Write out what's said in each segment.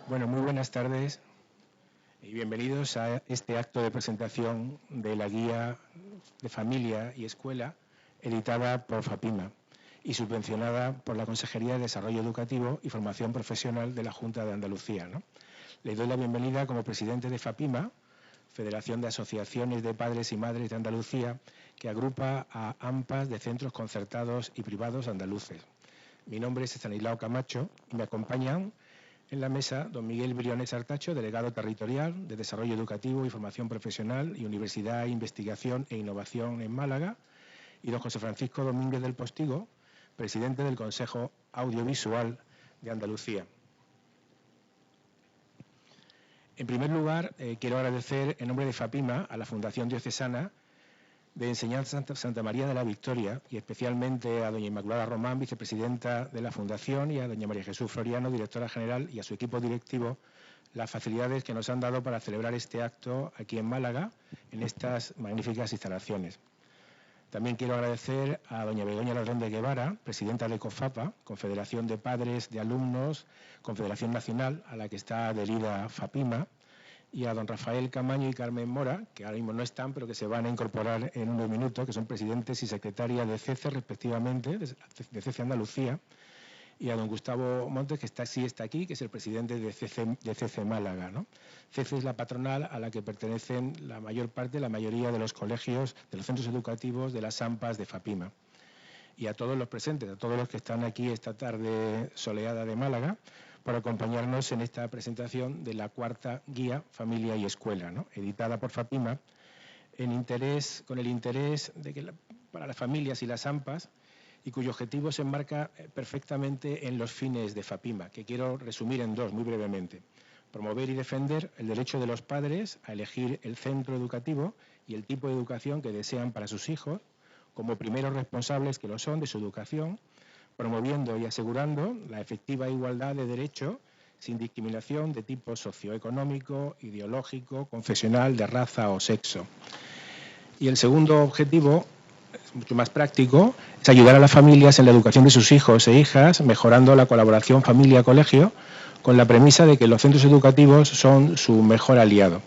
Bueno, muy buenas tardes y bienvenidos a este acto de presentación de la Guía de Familia y Escuela editada por FAPIMA y subvencionada por la Consejería de Desarrollo Educativo y Formación Profesional de la Junta de Andalucía, ¿no? Les doy la bienvenida como presidente de FAPIMA, Federación de Asociaciones de Padres y Madres de Andalucía, que agrupa a AMPAs de centros concertados y privados andaluces. Mi nombre es Estanislao Camacho y me acompañan en la mesa don Miguel Briones Artacho, delegado territorial de Desarrollo Educativo y Formación Profesional y Universidad, Investigación e Innovación en Málaga, y don José Francisco Domínguez del Postigo, presidente del Consejo Audiovisual de Andalucía. En primer lugar, quiero agradecer en nombre de FAPIMA a la Fundación Diocesana de Enseñanza Santa María de la Victoria y especialmente a doña Inmaculada Román, vicepresidenta de la Fundación, y a doña María Jesús Floriano, directora general, y a su equipo directivo, las facilidades que nos han dado para celebrar este acto aquí en Málaga, en estas magníficas instalaciones. También quiero agradecer a doña Begoña Ladrón de Guevara, presidenta de COFAPA, Confederación de Padres de Alumnos, Confederación Nacional, a la que está adherida FAPIMA, y a don Rafael Camaño y Carmen Mora, que ahora mismo no están, pero que se van a incorporar en unos minutos, que son presidentes y secretarias de CECE, respectivamente, de CECE Andalucía, y a don Gustavo Montes, que sí está aquí, que es el presidente de CECE Málaga, ¿no? CECE es la patronal a la que pertenecen la mayoría de los colegios, de los centros educativos, de las AMPAs de FAPIMA. Y a todos los presentes, a todos los que están aquí esta tarde soleada de Málaga, por acompañarnos en esta presentación de la cuarta Guía Familia y Escuela, ¿no? Editada por FAPIMA, con el interés de que para las familias y las AMPAs, y cuyo objetivo se enmarca perfectamente en los fines de FAPIMA, que quiero resumir en dos muy brevemente. Promover y defender el derecho de los padres a elegir el centro educativo y el tipo de educación que desean para sus hijos, como primeros responsables que lo son de su educación, promoviendo y asegurando la efectiva igualdad de derecho sin discriminación de tipo socioeconómico, ideológico, confesional, de raza o sexo. Y el segundo objetivo, es mucho más práctico, es ayudar a las familias en la educación de sus hijos e hijas, mejorando la colaboración familia-colegio, con la premisa de que los centros educativos son su mejor aliado.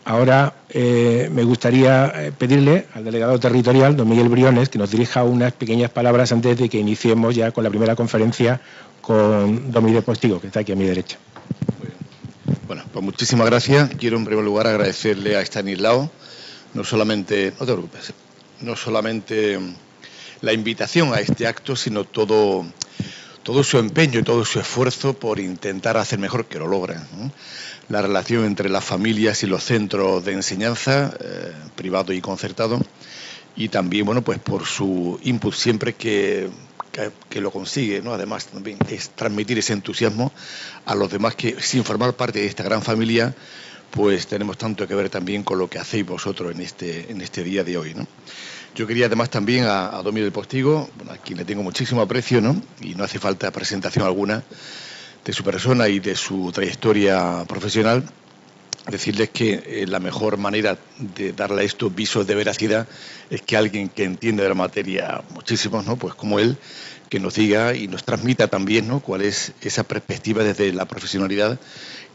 Ahora me gustaría pedirle al delegado territorial, don Miguel Briones, que nos dirija unas pequeñas palabras antes de que iniciemos ya con la primera conferencia con don Miguel Postigo, que está aquí a mi derecha. Bueno, pues muchísimas gracias. Quiero en primer lugar agradecerle a Estanislao, no solamente la invitación a este acto, sino todo su empeño y todo su esfuerzo por intentar hacer mejor, que lo logra, ¿no?, la relación entre las familias y los centros de enseñanza, privado y concertado, y también, bueno, pues por su input siempre que lo consigue, ¿no? Además, también es transmitir ese entusiasmo a los demás que, sin formar parte de esta gran familia, pues tenemos tanto que ver también con lo que hacéis vosotros en este día de hoy, ¿no? Yo quería además también a don Miguel Postigo, bueno, a quien le tengo muchísimo aprecio, ¿no?, y no hace falta presentación alguna de su persona y de su trayectoria profesional, decirles que la mejor manera de darle a esto visos de veracidad es que alguien que entiende de la materia muchísimo, ¿no?, pues como él, que nos diga y nos transmita también, ¿no?, cuál es esa perspectiva desde la profesionalidad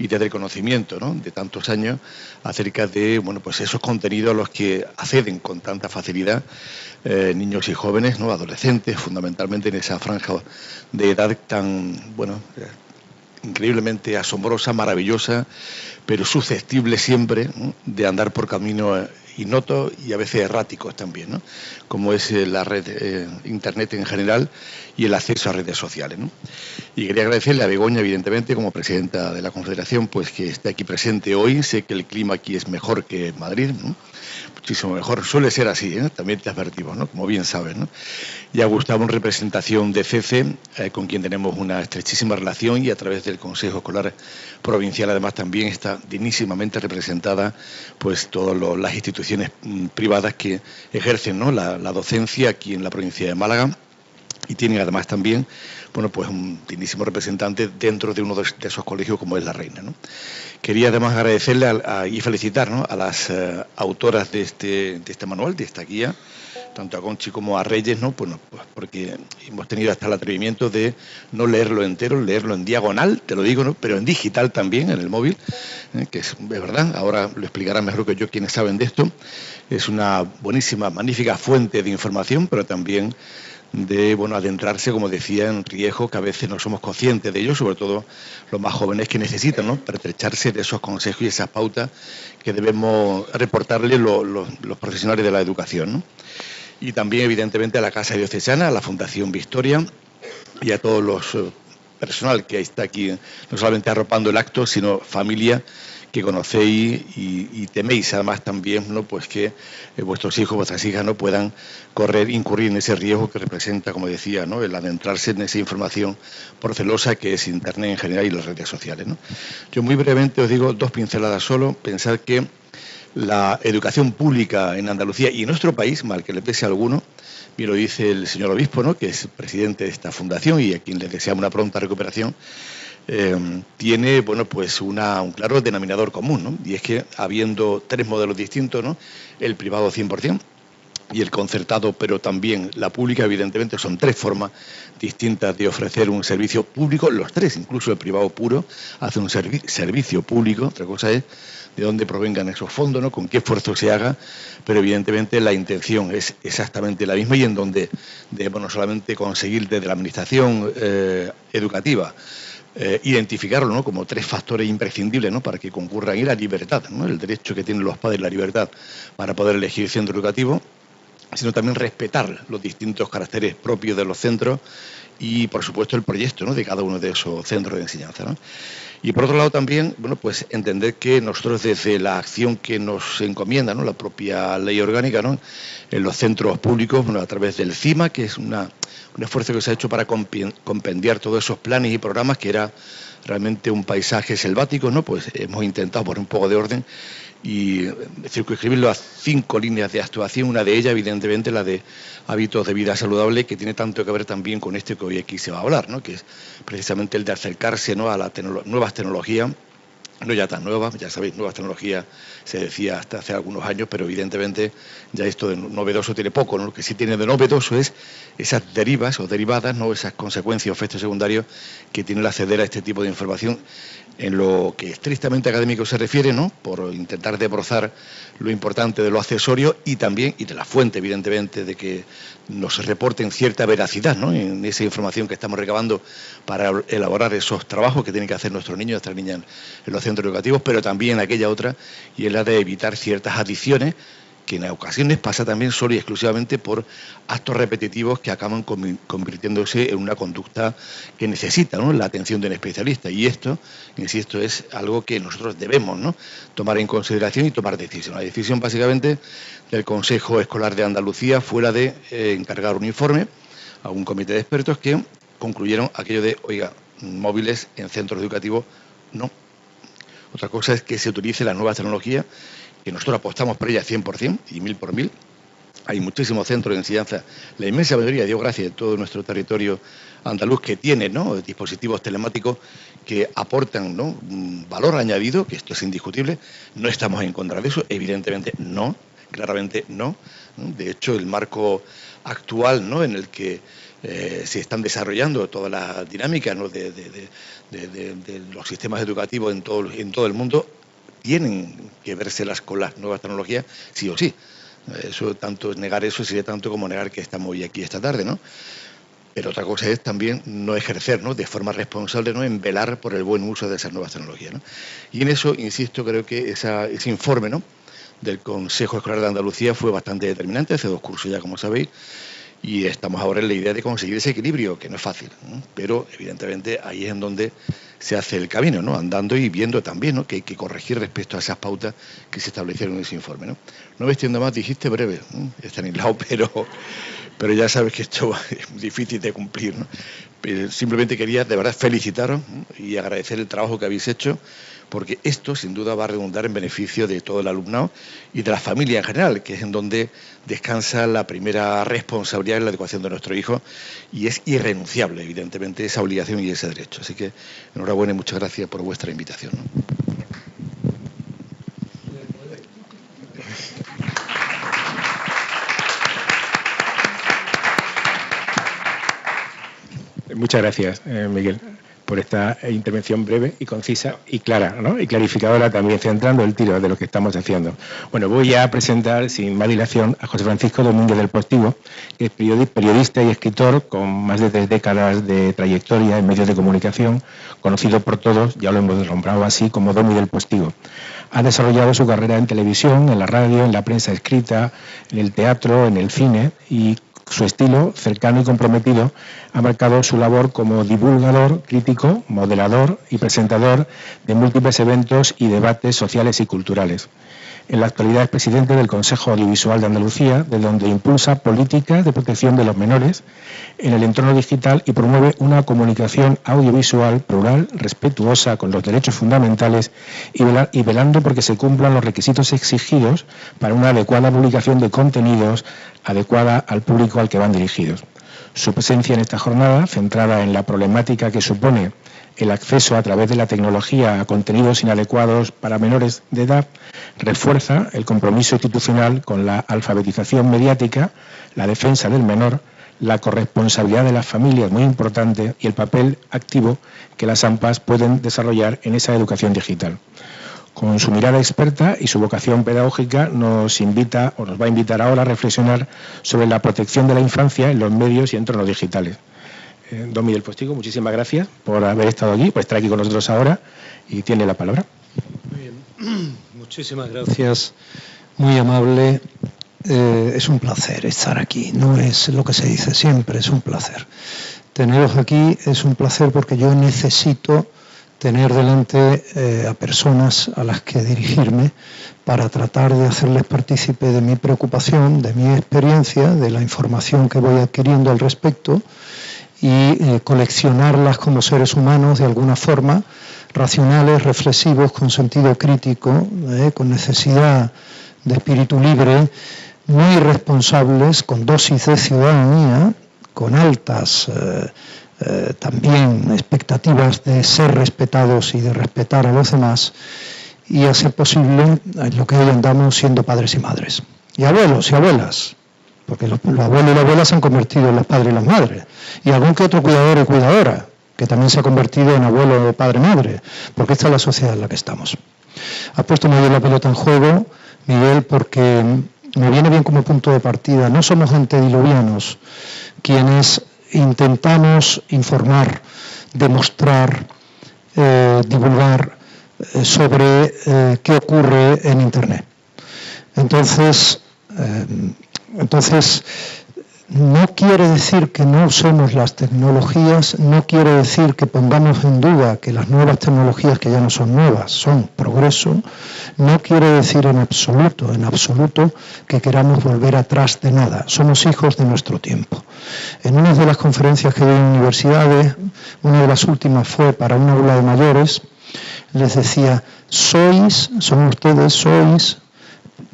y desde el conocimiento, ¿no?, de tantos años acerca de, bueno, pues esos contenidos a los que acceden con tanta facilidad niños y jóvenes, ¿no?, adolescentes, fundamentalmente en esa franja de edad tan, bueno, increíblemente asombrosa, maravillosa, pero susceptible siempre, ¿no?, de andar por caminos ignotos y a veces erráticos también, ¿no?, como es la red Internet en general y el acceso a redes sociales, ¿no? Y quería agradecerle a Begoña, evidentemente, como presidenta de la Confederación, pues que esté aquí presente hoy. Sé que el clima aquí es mejor que en Madrid, ¿no?, muchísimo mejor. Suele ser así, ¿eh? También te advertimos, ¿no?, como bien sabes, ¿no? Y a Gustavo en representación de CECE, con quien tenemos una estrechísima relación, y a través del Consejo Escolar Provincial además también está dignísimamente representada pues todas las instituciones privadas que ejercen, ¿no?, la docencia aquí en la provincia de Málaga, y tienen además también, bueno, pues un dignísimo representante dentro de uno de esos colegios como es La Reina, ¿no? Quería además agradecerle y felicitar, ¿no?, a las autoras de este manual, de esta guía, tanto a Conchi como a Reyes, ¿no? Pues porque hemos tenido hasta el atrevimiento de no leerlo entero, leerlo en diagonal, te lo digo, ¿no? Pero en digital también, en el móvil, que es verdad, ahora lo explicarán mejor que yo quienes saben de esto. Es una buenísima, magnífica fuente de información, pero también de, bueno, adentrarse, como decía, en riesgos que a veces no somos conscientes de ellos, sobre todo los más jóvenes que necesitan, ¿no?, pertrecharse de esos consejos y esas pautas que debemos reportarle los profesionales de la educación, ¿no? Y también, evidentemente, a la Casa Diocesana, a la Fundación Victoria y a todos los personal que está aquí, no solamente arropando el acto, sino familia que conocéis y teméis además también, ¿no?, pues que vuestros hijos, vuestras hijas no puedan incurrir en ese riesgo que representa, como decía, ¿no?, el adentrarse en esa información procelosa que es Internet en general y las redes sociales, ¿no? Yo muy brevemente os digo 2 pinceladas solo. Pensar que la educación pública en Andalucía y en nuestro país, mal que le pese a alguno, y lo dice el señor obispo, ¿no?, que es presidente de esta fundación y a quien le deseamos una pronta recuperación, tiene, bueno, pues un claro denominador común, ¿no? Y es que, habiendo 3 modelos distintos, ¿no?, el privado 100% y el concertado, pero también la pública, evidentemente son 3 formas distintas de ofrecer un servicio público. Los 3, incluso el privado puro, hace un servicio público. Otra cosa es de dónde provengan esos fondos, ¿no?, con qué esfuerzo se haga, pero evidentemente la intención es exactamente la misma, y en donde debemos no solamente conseguir desde la administración educativa identificarlo, ¿no?, como 3 factores imprescindibles, ¿no?, para que concurran, y la libertad, ¿no?, el derecho que tienen los padres, la libertad para poder elegir centro educativo, sino también respetar los distintos caracteres propios de los centros y, por supuesto, el proyecto, ¿no?, de cada uno de esos centros de enseñanza, ¿no? Y, por otro lado, también, bueno, pues entender que nosotros, desde la acción que nos encomienda, ¿no?, la propia ley orgánica, ¿no?, en los centros públicos, bueno, a través del CIMA, que es un esfuerzo que se ha hecho para compendiar todos esos planes y programas, que era realmente un paisaje selvático, ¿no? Pues hemos intentado poner un poco de orden y circunscribirlo a 5 líneas de actuación. Una de ellas, evidentemente, la de hábitos de vida saludable, que tiene tanto que ver también con esto que hoy aquí se va a hablar, ¿no?, que es precisamente el de acercarse, ¿no?, a las nuevas tecnologías, no ya tan nuevas, ya sabéis, nuevas tecnologías se decía hasta hace algunos años, pero evidentemente ya esto de novedoso tiene poco, ¿no? Lo que sí tiene de novedoso es esas derivas o derivadas, ¿no?, esas consecuencias o efectos secundarios que tiene el acceder a este tipo de información en lo que estrictamente académico se refiere, ¿no?, por intentar desbrozar lo importante de lo accesorio y también, y de la fuente, evidentemente, de que nos reporten cierta veracidad, ¿no?, en esa información que estamos recabando para elaborar esos trabajos que tienen que hacer nuestros niños y nuestras niñas en los centros educativos, pero también aquella otra, y es la de evitar ciertas adiciones, que en ocasiones pasa también solo y exclusivamente por actos repetitivos que acaban convirtiéndose en una conducta que necesita, ¿no?, la atención de un especialista. Y esto, insisto, es algo que nosotros debemos, ¿no?, tomar en consideración y tomar decisión. La decisión, básicamente, del Consejo Escolar de Andalucía fue la de encargar un informe a un comité de expertos que concluyeron aquello de, oiga, móviles en centros educativos no. Otra cosa es que se utilice la nueva tecnología, que nosotros apostamos por ella 100% y 1000 por 1000. Hay muchísimos centros de enseñanza, la inmensa mayoría, Dios gracias, de todo nuestro territorio andaluz, que tienen, ¿no?, dispositivos telemáticos que aportan, ¿no?, un valor añadido, que esto es indiscutible. No estamos en contra de eso, evidentemente no, claramente no. De hecho, el marco actual, ¿no?, en el que se están desarrollando todas las dinámicas, ¿no?, de los sistemas educativos en todo el mundo, tienen que vérselas con las nuevas tecnologías, sí o sí. Eso, tanto negar eso sería tanto como negar que estamos hoy aquí esta tarde, ¿no? Pero otra cosa es también no ejercer, ¿no?, de forma responsable, ¿no?, en velar por el buen uso de esas nuevas tecnologías, ¿no? Y en eso, insisto, creo que ese informe, ¿no?, del Consejo Escolar de Andalucía fue bastante determinante. Hace 2 cursos ya, como sabéis, y estamos ahora en la idea de conseguir ese equilibrio, que no es fácil, ¿no?, pero evidentemente ahí es en donde se hace el camino, ¿no?, andando y viendo también, ¿no?, que hay que corregir respecto a esas pautas que se establecieron en ese informe, ¿no? No me extiendo más, dijiste breve, Estanislao, pero ya sabes que esto es difícil de cumplir, ¿no? Simplemente quería, de verdad, felicitaros y agradecer el trabajo que habéis hecho, porque esto, sin duda, va a redundar en beneficio de todo el alumnado y de la familia en general, que es en donde descansa la primera responsabilidad en la educación de nuestro hijo, y es irrenunciable, evidentemente, esa obligación y ese derecho. Así que, enhorabuena y muchas gracias por vuestra invitación, ¿no? Muchas gracias, Miguel, por esta intervención breve y concisa y clara, ¿no? Y clarificadora también, centrando el tiro de lo que estamos haciendo. Bueno, voy a presentar sin más dilación a José Francisco Domínguez del Postigo, que es periodista y escritor con más de 3 décadas de trayectoria en medios de comunicación, conocido por todos, ya lo hemos nombrado así, como Domi del Postigo. Ha desarrollado su carrera en televisión, en la radio, en la prensa escrita, en el teatro, en el cine, y su estilo, cercano y comprometido, ha marcado su labor como divulgador, crítico, moderador y presentador de múltiples eventos y debates sociales y culturales. En la actualidad es presidente del Consejo Audiovisual de Andalucía, de donde impulsa políticas de protección de los menores en el entorno digital y promueve una comunicación audiovisual plural, respetuosa con los derechos fundamentales y velando porque se cumplan los requisitos exigidos para una adecuada publicación de contenidos adecuada al público al que van dirigidos. Su presencia en esta jornada, centrada en la problemática que supone el acceso a través de la tecnología a contenidos inadecuados para menores de edad, refuerza el compromiso institucional con la alfabetización mediática, la defensa del menor, la corresponsabilidad de las familias, muy importante, y el papel activo que las AMPAs pueden desarrollar en esa educación digital. Con su mirada experta y su vocación pedagógica nos va a invitar ahora a reflexionar sobre la protección de la infancia en los medios y entornos digitales. Domi del Postigo, muchísimas gracias por haber estado aquí, por estar aquí con nosotros ahora, y tiene la palabra. Muy bien. Muchísimas gracias, muy amable. Es un placer estar aquí, no es lo que se dice siempre, es un placer. Teneros aquí es un placer porque yo necesito tener delante a personas a las que dirigirme para tratar de hacerles partícipe de mi preocupación, de mi experiencia, de la información que voy adquiriendo al respecto y coleccionarlas como seres humanos de alguna forma, racionales, reflexivos, con sentido crítico, con necesidad de espíritu libre, muy responsables, con dosis de ciudadanía, con altas también expectativas de ser respetados y de respetar a los demás, y hacer posible lo que hoy andamos siendo padres y madres, y abuelos y abuelas, porque los abuelos y las abuelas se han convertido en los padres y las madres, y algún que otro cuidador y cuidadora, que también se ha convertido en abuelo, padre, madre, porque esta es la sociedad en la que estamos. Ha puesto muy bien la pelota en juego, Miguel, porque me viene bien como punto de partida. No somos antediluvianos quienes intentamos informar, demostrar, divulgar sobre qué ocurre en Internet. Entonces, no quiere decir que no usemos las tecnologías, no quiere decir que pongamos en duda que las nuevas tecnologías, que ya no son nuevas, son progreso, no quiere decir en absoluto que queramos volver atrás de nada. Somos hijos de nuestro tiempo. En una de las conferencias que doy en universidades, una de las últimas fue para una aula de mayores, les decía, sois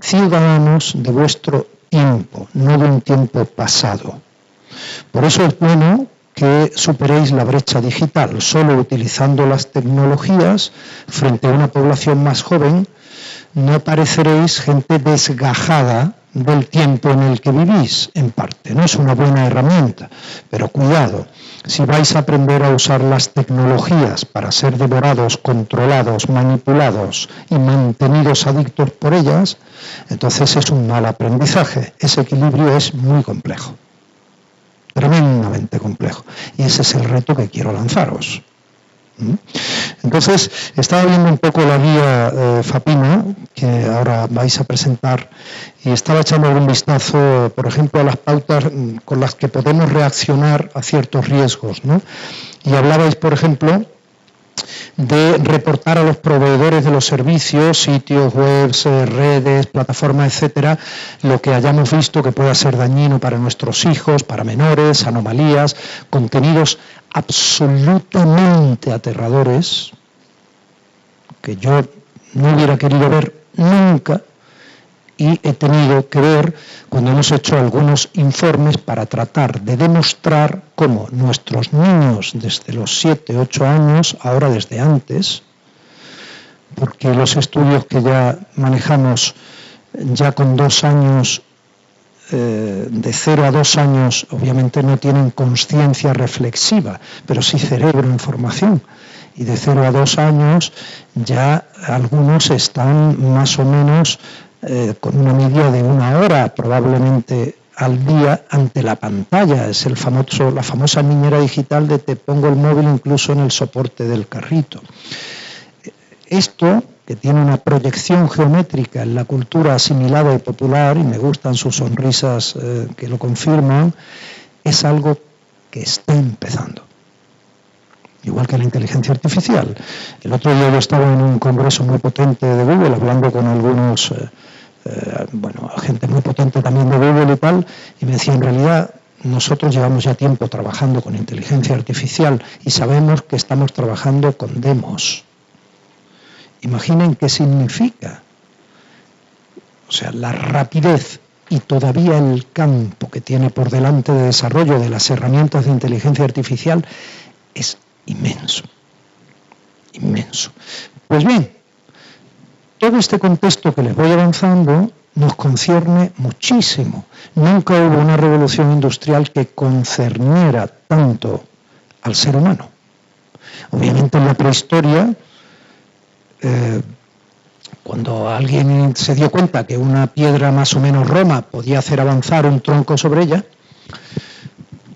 ciudadanos de vuestro tiempo, no de un tiempo pasado. Por eso es bueno que superéis la brecha digital. Solo utilizando las tecnologías frente a una población más joven no pareceréis gente desgajada del tiempo en el que vivís, en parte. No es una buena herramienta, pero cuidado. Si vais a aprender a usar las tecnologías para ser devorados, controlados, manipulados y mantenidos adictos por ellas, entonces es un mal aprendizaje. Ese equilibrio es muy complejo, tremendamente complejo. Y ese es el reto que quiero lanzaros. Entonces, estaba viendo un poco la guía FAPIMA, que ahora vais a presentar, y estaba echando un vistazo, por ejemplo, a las pautas con las que podemos reaccionar a ciertos riesgos, ¿no? Y hablabais, por ejemplo, de reportar a los proveedores de los servicios, sitios web, redes, plataformas, etcétera, lo que hayamos visto que pueda ser dañino para nuestros hijos, para menores, anomalías, contenidos absolutamente aterradores que yo no hubiera querido ver nunca y he tenido que ver cuando hemos hecho algunos informes para tratar de demostrar cómo nuestros niños desde los 7, 8 años, ahora desde antes, porque los estudios que ya manejamos ya con 2 años de 0 a 2 años obviamente no tienen conciencia reflexiva, pero sí cerebro en formación. Y de 0 a 2 años ya algunos están más o menos con una media de 1 hora probablemente al día ante la pantalla. Es la famosa niñera digital de te pongo el móvil incluso en el soporte del carrito. Esto, que tiene una proyección geométrica en la cultura asimilada y popular, y me gustan sus sonrisas que lo confirman, es algo que está empezando. Igual que la inteligencia artificial. El otro día yo estaba en un congreso muy potente de Google, hablando con algunos, gente muy potente también de Google y tal, y me decía, en realidad, nosotros llevamos ya tiempo trabajando con inteligencia artificial y sabemos que estamos trabajando con demos. Imaginen qué significa. O sea, la rapidez y todavía el campo que tiene por delante de desarrollo de las herramientas de inteligencia artificial es inmenso. Inmenso. Pues bien, todo este contexto que les voy avanzando nos concierne muchísimo. Nunca hubo una revolución industrial que concerniera tanto al ser humano. Obviamente en la prehistoria, cuando alguien se dio cuenta que una piedra más o menos roma podía hacer avanzar un tronco sobre ella,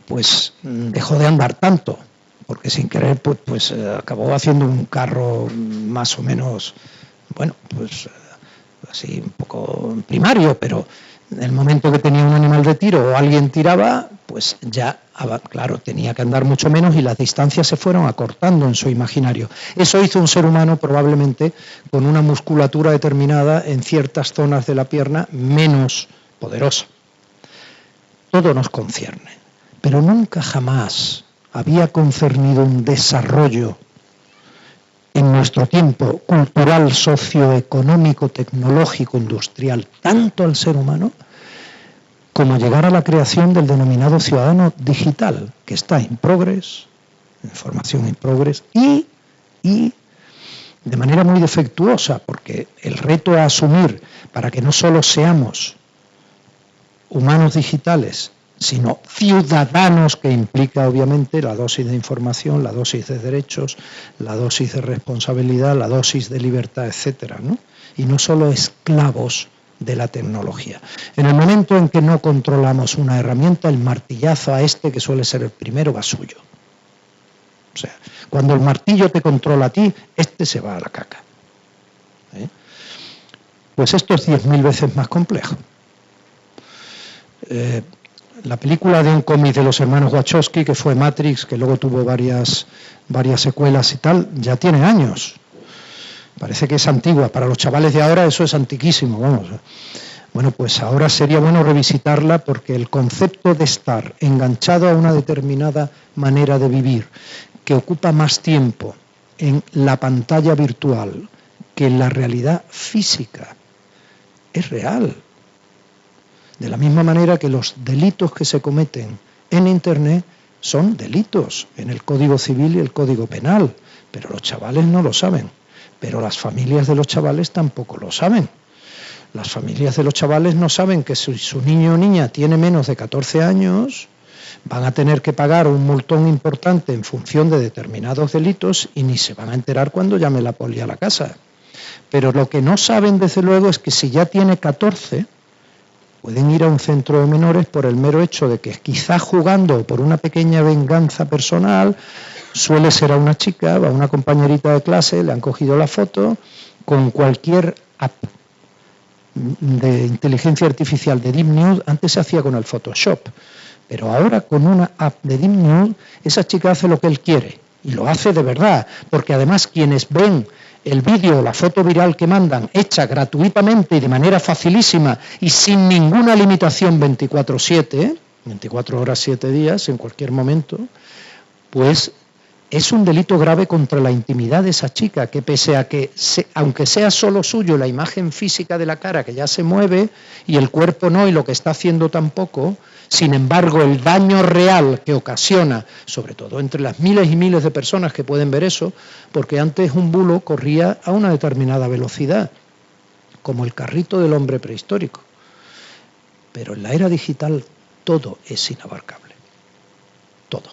pues dejó de andar tanto, porque sin querer pues acabó haciendo un carro más o menos, así un poco primario, pero en el momento que tenía un animal de tiro o alguien tiraba, pues ya, claro, tenía que andar mucho menos y las distancias se fueron acortando en su imaginario. Eso hizo un ser humano probablemente con una musculatura determinada en ciertas zonas de la pierna menos poderosa. Todo nos concierne, pero nunca jamás había concernido un desarrollo en nuestro tiempo cultural, socioeconómico, tecnológico, industrial, tanto al ser humano, como llegar a la creación del denominado ciudadano digital, que está in progress, en formación in progress, y de manera muy defectuosa, porque el reto a asumir para que no solo seamos humanos digitales, sino ciudadanos, que implica obviamente la dosis de información, la dosis de derechos, la dosis de responsabilidad, la dosis de libertad, etcétera, ¿no? Y no solo esclavos de la tecnología. En el momento en que no controlamos una herramienta, el martillazo a que suele ser el primero, va suyo. O sea, cuando el martillo te controla a ti, se va a la caca. Pues esto es 10.000 veces más complejo. La película de un cómic de los hermanos Wachowski, que fue Matrix, que luego tuvo varias secuelas y tal, ya tiene años. Parece que es antigua. Para los chavales de ahora eso es antiquísimo, vamos. Bueno, pues ahora sería bueno revisitarla, porque el concepto de estar enganchado a una determinada manera de vivir, que ocupa más tiempo en la pantalla virtual que en la realidad física, es real. De la misma manera que los delitos que se cometen en Internet son delitos en el Código Civil y el Código Penal, pero los chavales no lo saben, pero las familias de los chavales tampoco lo saben. Las familias de los chavales no saben que si su niño o niña tiene menos de 14 años, van a tener que pagar un multón importante en función de determinados delitos y ni se van a enterar cuando llame la poli a la casa. Pero lo que no saben, desde luego, es que si ya tiene 14... pueden ir a un centro de menores por el mero hecho de que quizás jugando por una pequeña venganza personal, suele ser a una chica, a una compañerita de clase, le han cogido la foto, con cualquier app de inteligencia artificial de Deep News. Antes se hacía con el Photoshop, pero ahora con una app de Deep News, esa chica hace lo que él quiere, y lo hace de verdad, porque además quienes ven el vídeo o la foto viral que mandan, hecha gratuitamente y de manera facilísima y sin ninguna limitación 24/7, 24 horas 7 días, en cualquier momento, pues es un delito grave contra la intimidad de esa chica, que pese a que, aunque sea solo suyo la imagen física de la cara, que ya se mueve, y el cuerpo no, y lo que está haciendo tampoco, sin embargo, el daño real que ocasiona, sobre todo entre las miles y miles de personas que pueden ver eso, porque antes un bulo corría a una determinada velocidad, como el carrito del hombre prehistórico. pero en la era digital todo es inabarcable. Todo,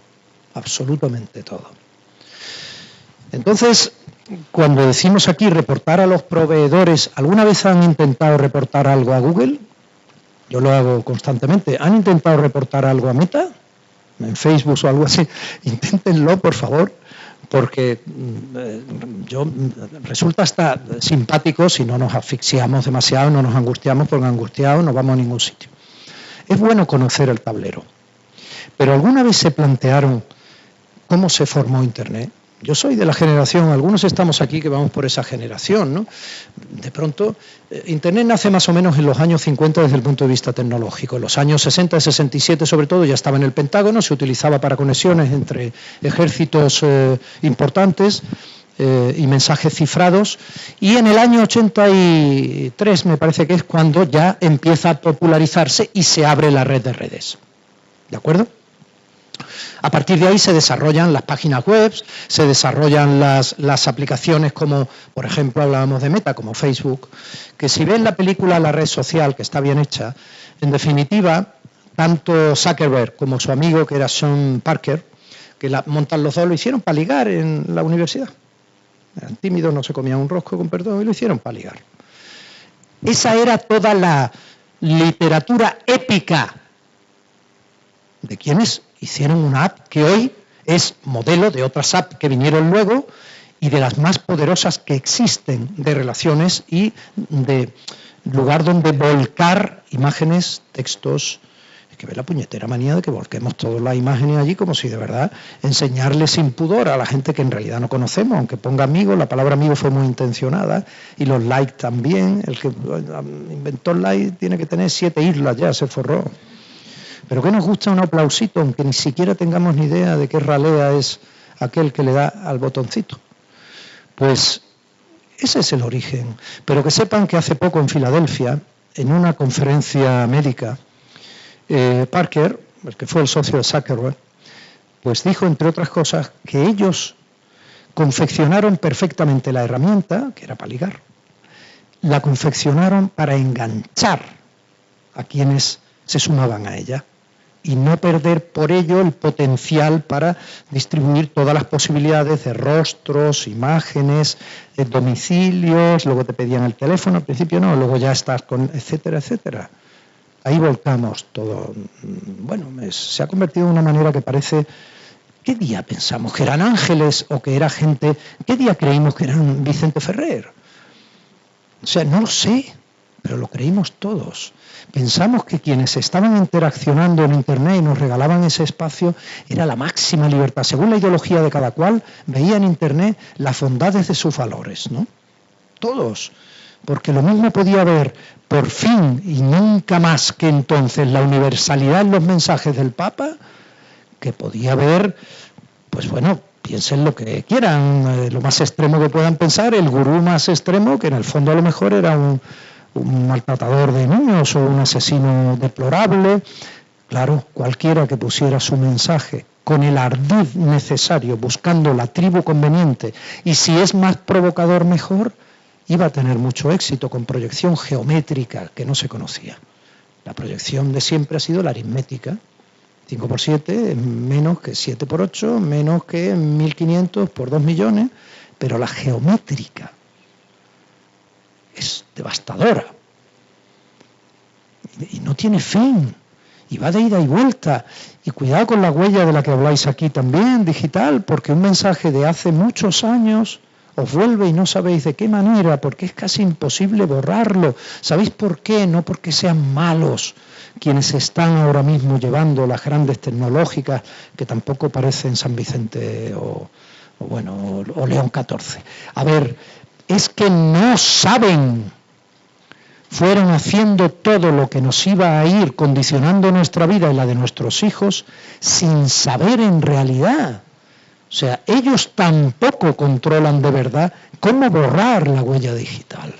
absolutamente todo. Entonces, cuando decimos aquí reportar a los proveedores, ¿alguna vez han intentado reportar algo a Google? Yo lo hago constantemente. ¿Han intentado reportar algo a Meta? En Facebook o algo así. Inténtenlo, por favor, porque resulta hasta simpático si no nos asfixiamos demasiado, no nos angustiamos, porque angustiados no vamos a ningún sitio. Es bueno conocer el tablero. Pero ¿alguna vez se plantearon cómo se formó Internet? Yo soy de la generación, algunos estamos aquí que vamos por esa generación, ¿no? De pronto, Internet nace más o menos en los años 50 desde el punto de vista tecnológico. En los años 60 y 67, sobre todo, ya estaba en el Pentágono, se utilizaba para conexiones entre ejércitos importantes y mensajes cifrados. Y en el año 83, me parece que es cuando ya empieza a popularizarse y se abre la red de redes. ¿De acuerdo? A partir de ahí se desarrollan las páginas web, se desarrollan las aplicaciones como, por ejemplo, hablábamos de Meta, como Facebook, que si ven la película La red social, que está bien hecha, en definitiva, tanto Zuckerberg como su amigo, que era Sean Parker, que montan los dos, lo hicieron para ligar en la universidad. Eran tímidos, no se comían un rosco, con perdón, y lo hicieron para ligar. Esa era toda la literatura épica de quienes hicieron una app que hoy es modelo de otras apps que vinieron luego y de las más poderosas que existen de relaciones y de lugar donde volcar imágenes, textos. Es que ve la puñetera manía de que volquemos todas las imágenes allí como si de verdad enseñarle sin pudor a la gente que en realidad no conocemos, aunque ponga amigo, la palabra amigo fue muy intencionada y los likes también. El que inventó el like tiene que tener 7 islas ya, se forró. Pero que nos gusta un aplausito, aunque ni siquiera tengamos ni idea de qué ralea es aquel que le da al botoncito. Pues ese es el origen. Pero que sepan que hace poco en Filadelfia, en una conferencia médica, Parker, el que fue el socio de Zuckerberg, pues dijo, entre otras cosas, que ellos confeccionaron perfectamente la herramienta, que era para ligar, la confeccionaron para enganchar a quienes se sumaban a ella y no perder por ello el potencial para distribuir todas las posibilidades de rostros, imágenes, domicilios, luego te pedían el teléfono, al principio no, luego ya estás con etcétera, etcétera. Ahí volcamos todo. Bueno, se ha convertido en una manera que parece... ¿Qué día pensamos que eran ángeles o que era gente? ¿Qué día creímos que eran Vicente Ferrer? O sea, no lo sé, pero lo creímos todos. Pensamos que quienes estaban interaccionando en Internet y nos regalaban ese espacio era la máxima libertad. Según la ideología de cada cual, veía en Internet las bondades de sus valores, ¿no? Todos. Porque lo mismo podía haber, por fin y nunca más que entonces, la universalidad en los mensajes del Papa, que podía haber, pues bueno, piensen lo que quieran, lo más extremo que puedan pensar, el gurú más extremo, que en el fondo a lo mejor era un maltratador de niños o un asesino deplorable. Claro, cualquiera que pusiera su mensaje con el ardid necesario, buscando la tribu conveniente, y si es más provocador mejor, iba a tener mucho éxito con proyección geométrica que no se conocía. La proyección de siempre ha sido la aritmética. 5 por 7 es menos que 7 por 8, menos que 1.500 por 2 millones, pero la geométrica es devastadora y no tiene fin y va de ida y vuelta. Y cuidado con la huella de la que habláis aquí también, digital, porque un mensaje de hace muchos años os vuelve y no sabéis de qué manera, porque es casi imposible borrarlo. ¿Sabéis por qué? No porque sean malos quienes están ahora mismo llevando las grandes tecnológicas, que tampoco parecen San Vicente o León XIV. A ver, es que no saben. Fueron haciendo todo lo que nos iba a ir condicionando nuestra vida y la de nuestros hijos sin saber en realidad. O sea, ellos tampoco controlan de verdad cómo borrar la huella digital.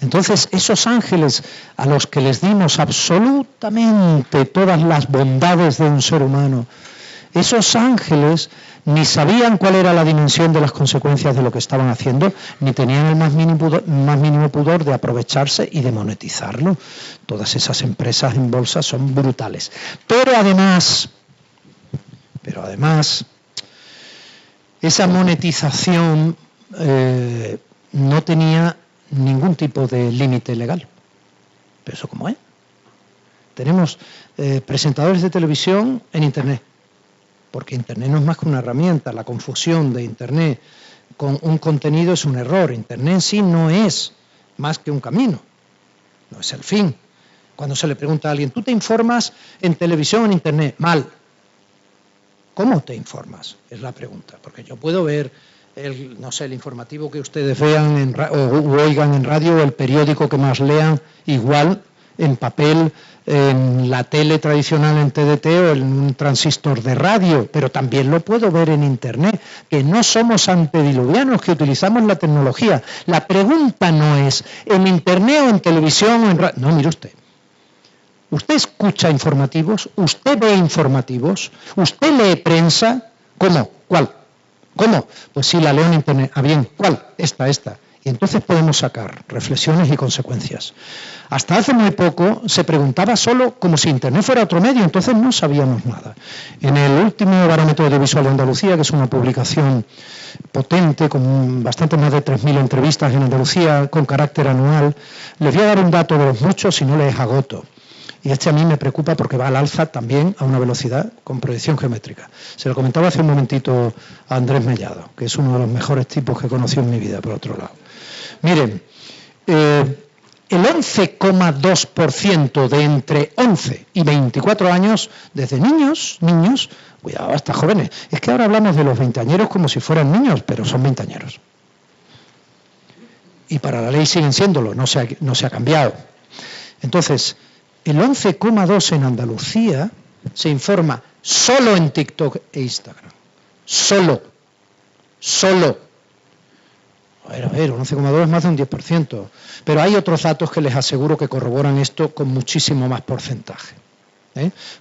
Entonces, esos ángeles a los que les dimos absolutamente todas las bondades de un ser humano, esos ángeles ni sabían cuál era la dimensión de las consecuencias de lo que estaban haciendo, ni tenían el más mínimo pudor de aprovecharse y de monetizarlo. Todas esas empresas en bolsa son brutales. Pero además, esa monetización no tenía ningún tipo de límite legal. ¿Pero eso cómo es? Tenemos presentadores de televisión en Internet, porque Internet no es más que una herramienta. La confusión de Internet con un contenido es un error. Internet en sí no es más que un camino, no es el fin. Cuando se le pregunta a alguien, ¿tú te informas en televisión o en Internet? Mal. ¿Cómo te informas? Es la pregunta, porque yo puedo ver el informativo que ustedes vean o oigan en radio, o el periódico que más lean, igual en papel, en la tele tradicional, en TDT o en un transistor de radio, pero también lo puedo ver en Internet, que no somos antediluvianos, que utilizamos la tecnología. La pregunta no es en Internet o en televisión o en radio. No, mire usted. Usted escucha informativos, usted ve informativos, usted lee prensa. ¿Cómo? ¿Cuál? ¿Cómo? Pues sí, la leo en Internet. Ah, bien, ¿cuál? Esta. Y entonces podemos sacar reflexiones y consecuencias. Hasta hace muy poco se preguntaba solo como si Internet fuera otro medio, entonces no sabíamos nada. En el último Barómetro Audiovisual de Andalucía, que es una publicación potente, con bastante más de 3.000 entrevistas en Andalucía, con carácter anual, les voy a dar un dato de los muchos y no les agoto. Y a mí me preocupa porque va al alza también a una velocidad con proyección geométrica. Se lo comentaba hace un momentito a Andrés Mellado, que es uno de los mejores tipos que he conocido en mi vida, por otro lado. Miren, el 11,2% de entre 11 y 24 años, desde niños, cuidado, hasta jóvenes. Es que ahora hablamos de los veinteañeros como si fueran niños, pero son veinteañeros. Y para la ley siguen siéndolo, no se ha cambiado. Entonces, el 11,2% en Andalucía se informa solo en TikTok e Instagram. Solo. A ver, un 11,2 es más de un 10%. Pero hay otros datos que les aseguro que corroboran esto con muchísimo más porcentaje.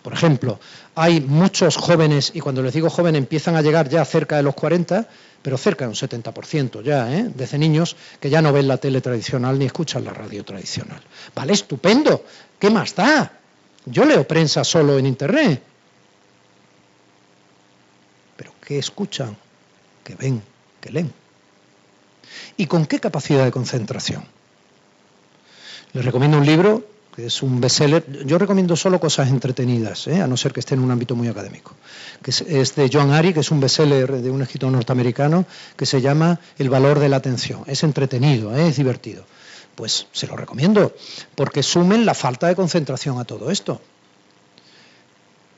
Por ejemplo, hay muchos jóvenes, y cuando les digo jóvenes empiezan a llegar ya cerca de los 40, pero cerca de un 70% ya, desde niños que ya no ven la tele tradicional ni escuchan la radio tradicional. Vale, estupendo. ¿Qué más da? Yo leo prensa solo en Internet. ¿Pero qué escuchan? ¿Qué ven? ¿Qué leen? ¿Y con qué capacidad de concentración? Les recomiendo un libro que es un bestseller. Yo recomiendo solo cosas entretenidas, a no ser que esté en un ámbito muy académico. Que es de Joan Hari, que es un bestseller de un escritor norteamericano, que se llama El valor de la atención. Es entretenido, es divertido. Pues se lo recomiendo, porque sumen la falta de concentración a todo esto.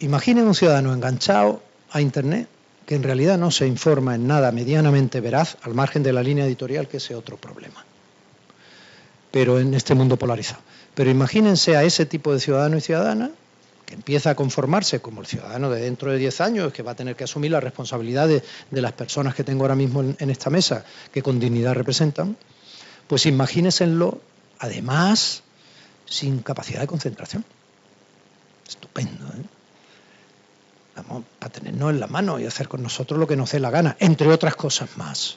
Imaginen un ciudadano enganchado a Internet que en realidad no se informa en nada medianamente veraz, al margen de la línea editorial, que ese es otro problema. Pero en este mundo polarizado. Pero imagínense a ese tipo de ciudadano y ciudadana que empieza a conformarse como el ciudadano de dentro de 10 años, que va a tener que asumir las responsabilidades de las personas que tengo ahora mismo en esta mesa, que con dignidad representan. Pues imagínenselo, además, sin capacidad de concentración. Estupendo, Vamos a tenernos en la mano y hacer con nosotros lo que nos dé la gana, entre otras cosas más.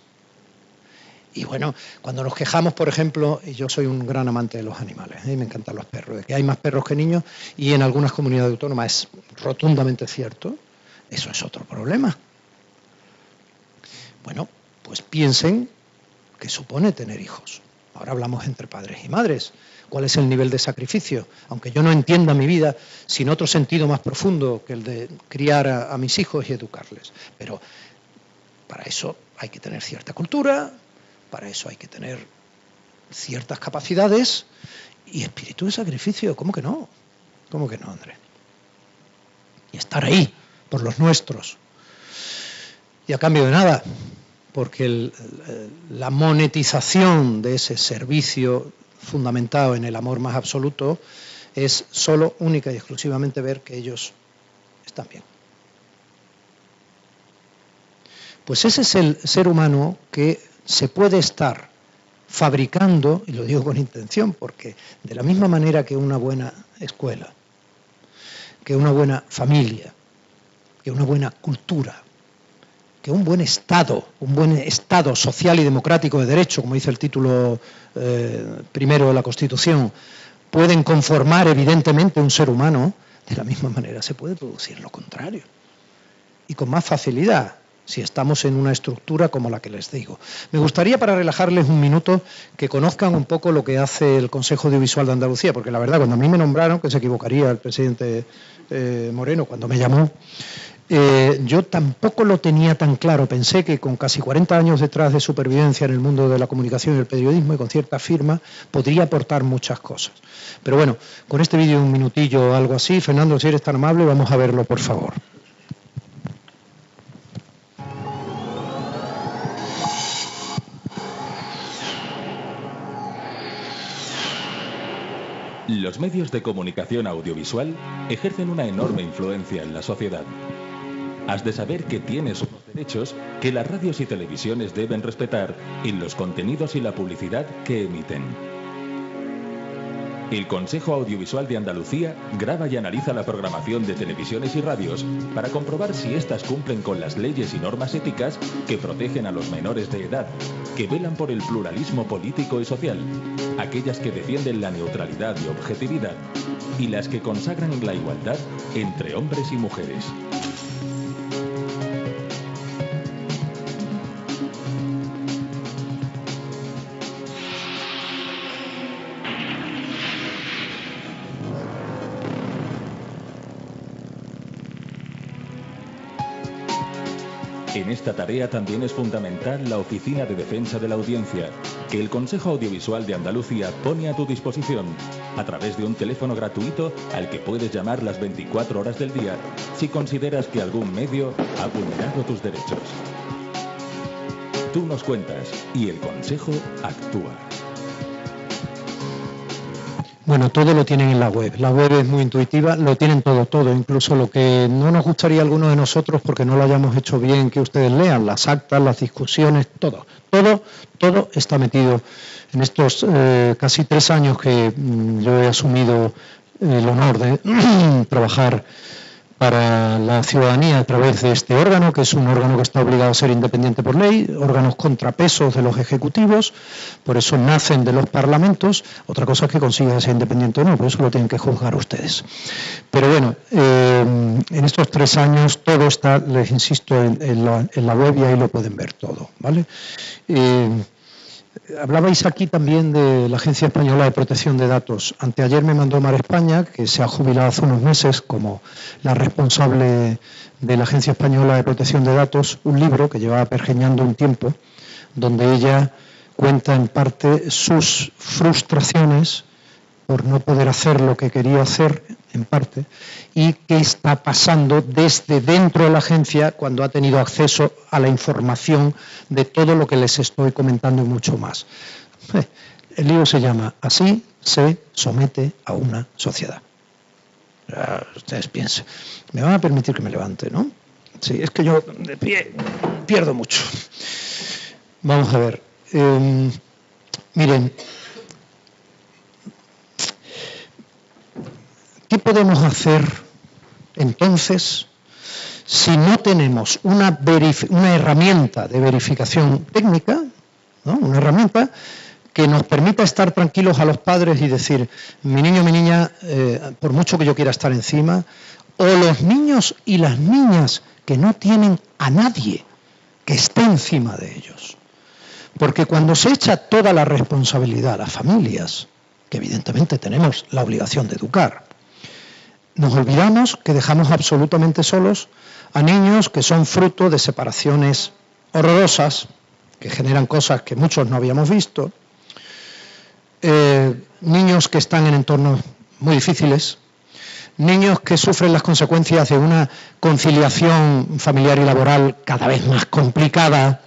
Y bueno, cuando nos quejamos, por ejemplo, y yo soy un gran amante de los animales, me encantan los perros, de que hay más perros que niños, y en algunas comunidades autónomas es rotundamente cierto, eso es otro problema. Bueno, pues piensen qué supone tener hijos. Ahora hablamos entre padres y madres. ¿Cuál es el nivel de sacrificio? Aunque yo no entienda mi vida sin otro sentido más profundo que el de criar a mis hijos y educarles. Pero para eso hay que tener cierta cultura, para eso hay que tener ciertas capacidades y espíritu de sacrificio. ¿Cómo que no? ¿Cómo que no, Andrés? Y estar ahí por los nuestros. Y a cambio de nada, porque la monetización de ese servicio fundamentado en el amor más absoluto es solo, única y exclusivamente ver que ellos están bien. Pues ese es el ser humano que se puede estar fabricando, y lo digo con intención, porque de la misma manera que una buena escuela, que una buena familia, que una buena cultura, que un buen Estado social y democrático de derecho, como dice el título primero de la Constitución, pueden conformar evidentemente un ser humano, de la misma manera se puede producir lo contrario. Y con más facilidad, si estamos en una estructura como la que les digo. Me gustaría, para relajarles un minuto, que conozcan un poco lo que hace el Consejo Audiovisual de Andalucía, porque la verdad, cuando a mí me nombraron, que se equivocaría el presidente Moreno cuando me llamó, yo tampoco lo tenía tan claro. Pensé que con casi 40 años detrás de supervivencia en el mundo de la comunicación y el periodismo y con cierta firma, podría aportar muchas cosas. Pero bueno, con este vídeo un minutillo o algo así, Fernando, si eres tan amable, vamos a verlo, por favor. Los medios de comunicación audiovisual ejercen una enorme influencia en la sociedad. Has de saber que tienes unos derechos que las radios y televisiones deben respetar en los contenidos y la publicidad que emiten. El Consejo Audiovisual de Andalucía graba y analiza la programación de televisiones y radios para comprobar si éstas cumplen con las leyes y normas éticas que protegen a los menores de edad, que velan por el pluralismo político y social, aquellas que defienden la neutralidad y objetividad, y las que consagran la igualdad entre hombres y mujeres. En esta tarea también es fundamental la Oficina de Defensa de la Audiencia, que el Consejo Audiovisual de Andalucía pone a tu disposición a través de un teléfono gratuito al que puedes llamar las 24 horas del día si consideras que algún medio ha vulnerado tus derechos. Tú nos cuentas y el Consejo actúa. Bueno, todo lo tienen en la web. La web es muy intuitiva, lo tienen todo, incluso lo que no nos gustaría a algunos de nosotros porque no lo hayamos hecho bien que ustedes lean, las actas, las discusiones, todo está metido en estos casi 3 años que yo he asumido el honor de trabajar para la ciudadanía a través de este órgano, que es un órgano que está obligado a ser independiente por ley, órganos contrapesos de los ejecutivos, por eso nacen de los parlamentos. Otra cosa es que consiga ser independiente o no, por eso lo tienen que juzgar ustedes. Pero bueno, en estos 3 años todo está, les insisto, en la web y ahí lo pueden ver todo, ¿vale? Hablabais aquí también de la Agencia Española de Protección de Datos. Anteayer me mandó Mar España, que se ha jubilado hace unos meses como la responsable de la Agencia Española de Protección de Datos, un libro que llevaba pergeñando un tiempo, donde ella cuenta en parte sus frustraciones por no poder hacer lo que quería hacer, en parte, y qué está pasando desde dentro de la agencia cuando ha tenido acceso a la información de todo lo que les estoy comentando y mucho más. El libro se llama Así se somete a una sociedad. Ustedes piensen. Me van a permitir que me levante, ¿no? Sí, es que yo de pie pierdo mucho. Vamos a ver. Miren, ¿qué podemos hacer entonces si no tenemos una herramienta de verificación técnica, ¿no? Una herramienta que nos permita estar tranquilos a los padres y decir, mi niño, mi niña, por mucho que yo quiera estar encima, o los niños y las niñas que no tienen a nadie que esté encima de ellos? Porque cuando se echa toda la responsabilidad a las familias, que evidentemente tenemos la obligación de educar, nos olvidamos que dejamos absolutamente solos a niños que son fruto de separaciones horrorosas, que generan cosas que muchos no habíamos visto, niños que están en entornos muy difíciles, niños que sufren las consecuencias de una conciliación familiar y laboral cada vez más complicada,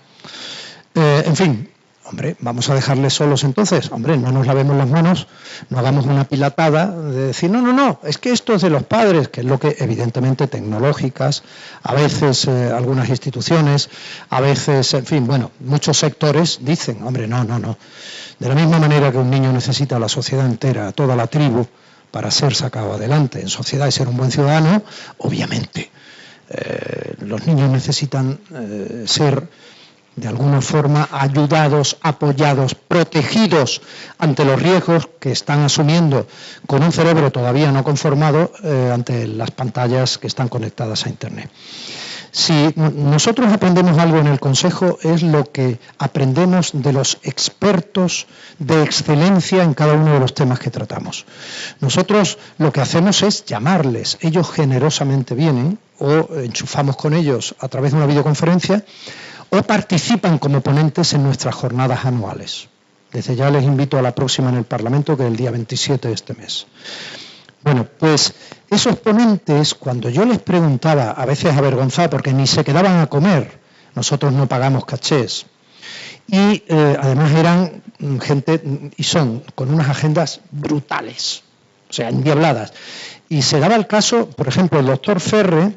en fin. Hombre, vamos a dejarles solos entonces. Hombre, no nos lavemos las manos, no hagamos una pilatada de decir, no, es que esto es de los padres, que es lo que evidentemente tecnológicas, a veces algunas instituciones, a veces, en fin, bueno, muchos sectores dicen, hombre, no. De la misma manera que un niño necesita a la sociedad entera, a toda la tribu, para ser sacado adelante en sociedad y ser un buen ciudadano, obviamente Los niños necesitan ser de alguna forma ayudados, apoyados, protegidos ante los riesgos que están asumiendo con un cerebro todavía no conformado ante las pantallas que están conectadas a Internet. Si nosotros aprendemos algo en el Consejo es lo que aprendemos de los expertos de excelencia en cada uno de los temas que tratamos. Nosotros lo que hacemos es llamarles, ellos generosamente vienen o enchufamos con ellos a través de una videoconferencia o participan como ponentes en nuestras jornadas anuales. Desde ya les invito a la próxima en el Parlamento, que es el día 27 de este mes. Bueno, pues esos ponentes, cuando yo les preguntaba, a veces avergonzado, porque ni se quedaban a comer, nosotros no pagamos cachés, y además eran gente, y son, con unas agendas brutales, o sea, endiabladas. Y se daba el caso, por ejemplo, el doctor Ferre,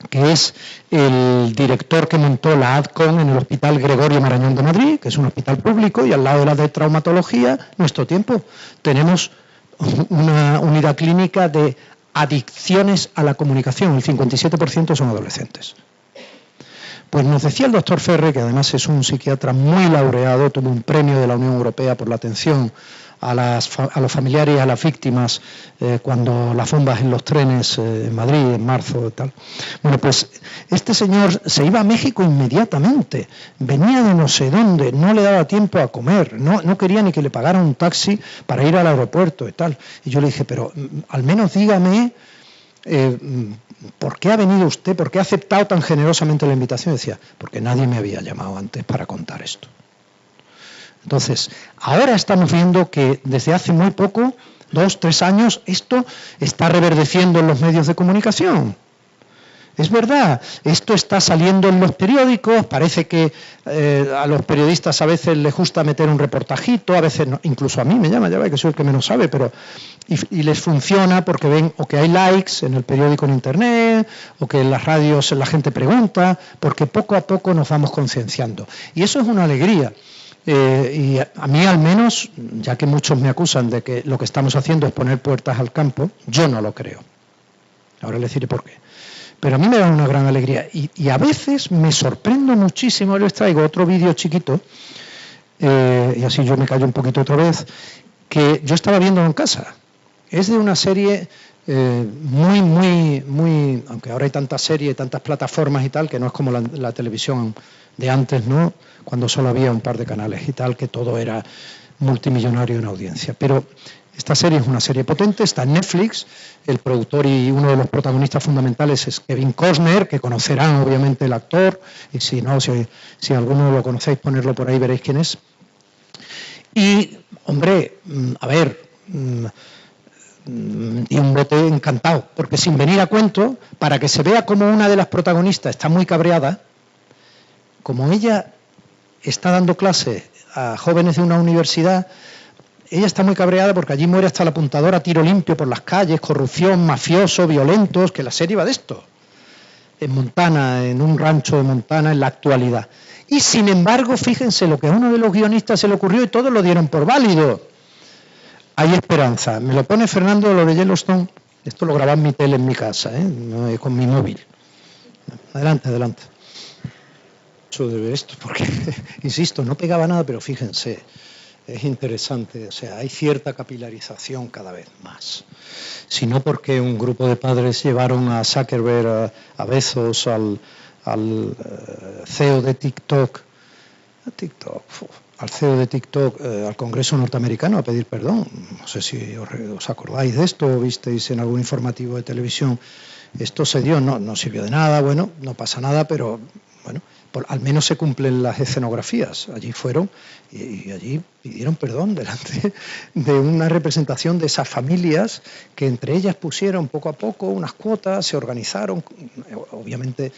que es el director que montó la ADCON en el Hospital Gregorio Marañón de Madrid, que es un hospital público, y al lado de la de traumatología, nuestro tiempo, tenemos una unidad clínica de adicciones a la comunicación, el 57% son adolescentes. Pues nos decía el doctor Ferre, que además es un psiquiatra muy laureado, tuvo un premio de la Unión Europea por la atención a los familiares y a las víctimas cuando las bombas en los trenes en Madrid en marzo y tal. Bueno, pues este señor se iba a México inmediatamente, venía de no sé dónde, no le daba tiempo a comer, no quería ni que le pagaran un taxi para ir al aeropuerto y tal. Y yo le dije, pero al menos dígame ¿por qué ha venido usted? ¿Por qué ha aceptado tan generosamente la invitación? Decía, porque nadie me había llamado antes para contar esto. Entonces, ahora estamos viendo que desde hace muy poco, 2, 3 años, esto está reverdeciendo en los medios de comunicación. Es verdad, esto está saliendo en los periódicos, parece que a los periodistas a veces les gusta meter un reportajito, a veces no, incluso a mí me llama, ya ve que soy el que menos sabe, pero y les funciona porque ven o que hay likes en el periódico en internet, o que en las radios la gente pregunta, porque poco a poco nos vamos concienciando. Y eso es una alegría. Y a mí al menos, ya que muchos me acusan de que lo que estamos haciendo es poner puertas al campo, yo no lo creo. Ahora les diré por qué. Pero a mí me da una gran alegría. Y a veces me sorprendo muchísimo, les traigo otro vídeo chiquito, y así yo me callo un poquito otra vez, que yo estaba viendo en casa. Es de una serie muy, aunque ahora hay tantas series, tantas plataformas y tal, que no es como la televisión de antes, ¿no? Cuando solo había un par de canales y tal, que todo era multimillonario en audiencia. Pero esta serie es una serie potente, está en Netflix, el productor y uno de los protagonistas fundamentales es Kevin Costner, que conocerán obviamente el actor, y si no, si alguno lo conocéis, ponerlo por ahí, veréis quién es. Y, hombre, a ver, y un bote encantado, porque sin venir a cuento, para que se vea como una de las protagonistas está muy cabreada, como ella está dando clase a jóvenes de una universidad, ella está muy cabreada porque allí muere hasta la apuntadora a tiro limpio por las calles, corrupción, mafiosos, violentos, que la serie va de esto, en Montana, en un rancho de Montana en la actualidad. Y sin embargo, fíjense lo que a uno de los guionistas se le ocurrió y todos lo dieron por válido. Hay esperanza. Me lo pone Fernando, lo de Yellowstone. Esto lo grababa en mi tele en mi casa, con mi móvil. Adelante, adelante. De ver esto, porque, insisto, no pegaba nada, pero fíjense, es interesante, o sea, hay cierta capilarización cada vez más. Si no porque un grupo de padres llevaron a Zuckerberg a Bezos, al CEO de TikTok, al CEO de TikTok al Congreso norteamericano a pedir perdón. No sé si os acordáis de esto o visteis en algún informativo de televisión. Esto se dio, no sirvió de nada, bueno, no pasa nada, pero bueno, al menos se cumplen las escenografías. Allí fueron y allí pidieron perdón delante de una representación de esas familias que entre ellas pusieron poco a poco unas cuotas, se organizaron. Obviamente,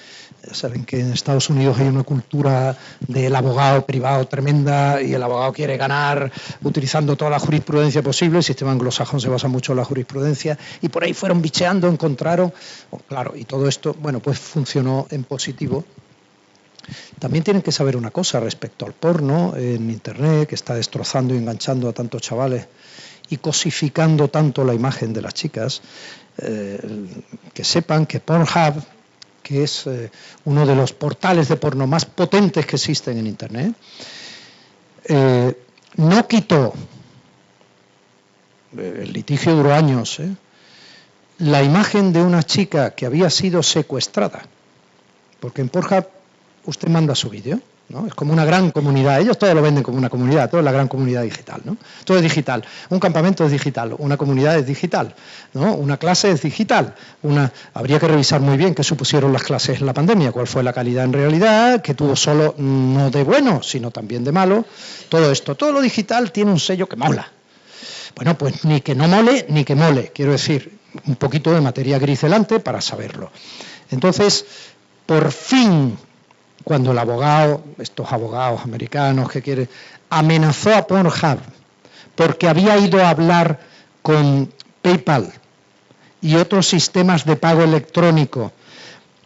ya saben que en Estados Unidos hay una cultura del abogado privado tremenda y el abogado quiere ganar utilizando toda la jurisprudencia posible. El sistema anglosajón se basa mucho en la jurisprudencia y por ahí fueron bicheando, encontraron, claro, y todo esto, bueno, pues funcionó en positivo. También tienen que saber una cosa respecto al porno en Internet, que está destrozando y enganchando a tantos chavales y cosificando tanto la imagen de las chicas, que sepan que Pornhub, que es uno de los portales de porno más potentes que existen en Internet, no quitó, el litigio duró años, la imagen de una chica que había sido secuestrada, porque en Pornhub usted manda su vídeo, ¿no? Es como una gran comunidad, ellos todo lo venden como una comunidad, todo es la gran comunidad digital, ¿no? Todo es digital, un campamento es digital, una comunidad es digital, ¿no? Una clase es digital, habría que revisar muy bien qué supusieron las clases en la pandemia, cuál fue la calidad en realidad, que tuvo solo no de bueno, sino también de malo, todo esto, todo lo digital tiene un sello que mola. Bueno, pues ni que no mole, ni que mole, quiero decir, un poquito de materia gris delante para saberlo. Entonces, por fin, cuando el abogado, estos abogados americanos que quieren, amenazó a Pornhub porque había ido a hablar con PayPal y otros sistemas de pago electrónico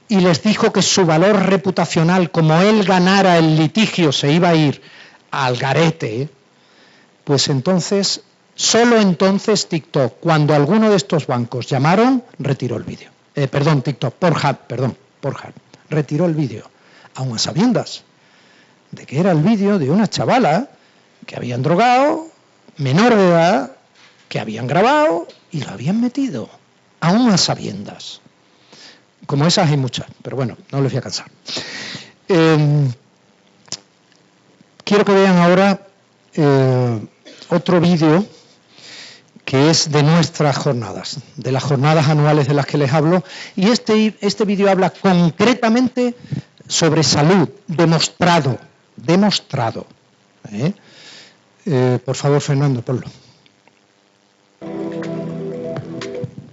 y les dijo que su valor reputacional, como él ganara el litigio, se iba a ir al garete, pues entonces, solo entonces TikTok, cuando alguno de estos bancos llamaron, retiró el vídeo. Pornhub, retiró el vídeo. Aun a sabiendas de que era el vídeo de una chavala que habían drogado, menor de edad, que habían grabado y lo habían metido, aun a sabiendas. Como esas hay muchas, pero bueno, no les voy a cansar. Quiero que vean ahora otro vídeo que es de nuestras jornadas, de las jornadas anuales de las que les hablo, y este vídeo habla concretamente sobre salud, demostrado. Por favor, Fernando, ponlo.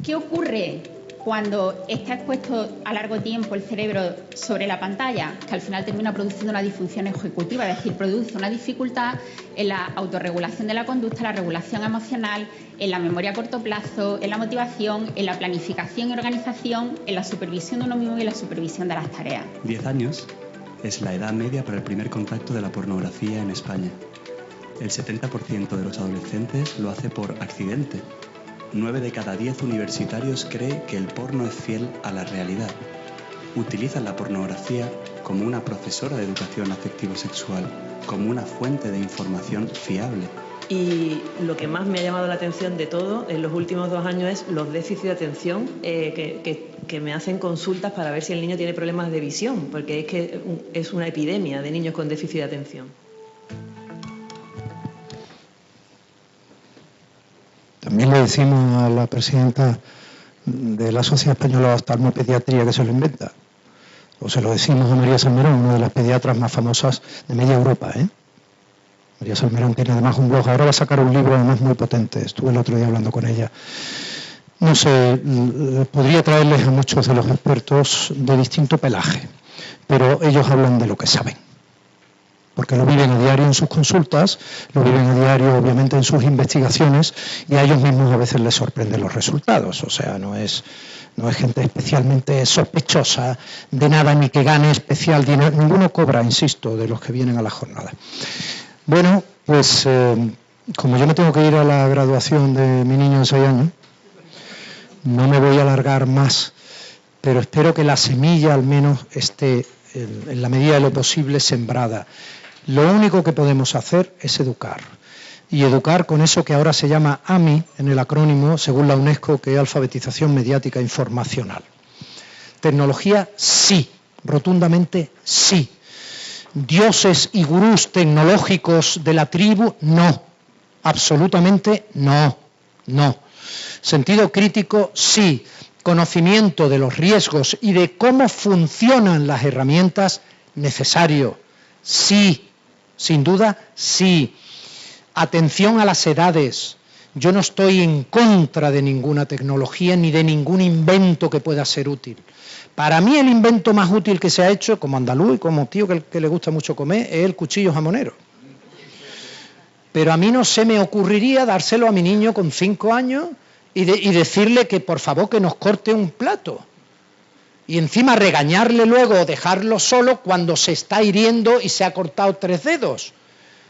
¿Qué ocurre cuando está expuesto a largo tiempo el cerebro sobre la pantalla? Que al final termina produciendo una disfunción ejecutiva, es decir, produce una dificultad en la autorregulación de la conducta, la regulación emocional, en la memoria a corto plazo, en la motivación, en la planificación y organización, en la supervisión de uno mismo y en la supervisión de las tareas. 10 años es la edad media para el primer contacto de la pornografía en España. El 70% de los adolescentes lo hace por accidente. 9 de cada 10 universitarios cree que el porno es fiel a la realidad. Utilizan la pornografía como una profesora de educación afectivo-sexual, como una fuente de información fiable. Y lo que más me ha llamado la atención de todo en los últimos 2 años es los déficits de atención que me hacen consultas para ver si el niño tiene problemas de visión, porque es que es una epidemia de niños con déficit de atención. También le decimos a la presidenta de la Sociedad Española de Oftalmopediatría que se lo inventa. O se lo decimos a María Salmerón, una de las pediatras más famosas de media Europa, María Salmerón tiene además un blog, ahora va a sacar un libro además muy potente, estuve el otro día hablando con ella. No sé, podría traerles a muchos de los expertos de distinto pelaje, pero ellos hablan de lo que saben, porque lo viven a diario en sus consultas, lo viven a diario obviamente en sus investigaciones y a ellos mismos a veces les sorprenden los resultados, o sea, no es gente especialmente sospechosa de nada ni que gane especial dinero, ninguno cobra, insisto, de los que vienen a la jornada. Bueno, pues como yo me tengo que ir a la graduación de mi niño de 6 años, no me voy a alargar más, pero espero que la semilla al menos esté en la medida de lo posible sembrada. Lo único que podemos hacer es educar, y educar con eso que ahora se llama AMI, en el acrónimo, según la UNESCO, que es alfabetización mediática informacional. Tecnología, sí, rotundamente sí. Dioses y gurús tecnológicos de la tribu, no, absolutamente no. Sentido crítico, sí. Conocimiento de los riesgos y de cómo funcionan las herramientas, necesario, sí, sin duda, sí. Atención a las edades. Yo no estoy en contra de ninguna tecnología ni de ningún invento que pueda ser útil. Para mí el invento más útil que se ha hecho, como andaluz y como tío que le gusta mucho comer, es el cuchillo jamonero. Pero a mí no se me ocurriría dárselo a mi niño con 5 años y decirle que por favor que nos corte un plato. Y encima regañarle luego o dejarlo solo cuando se está hiriendo y se ha cortado 3 dedos.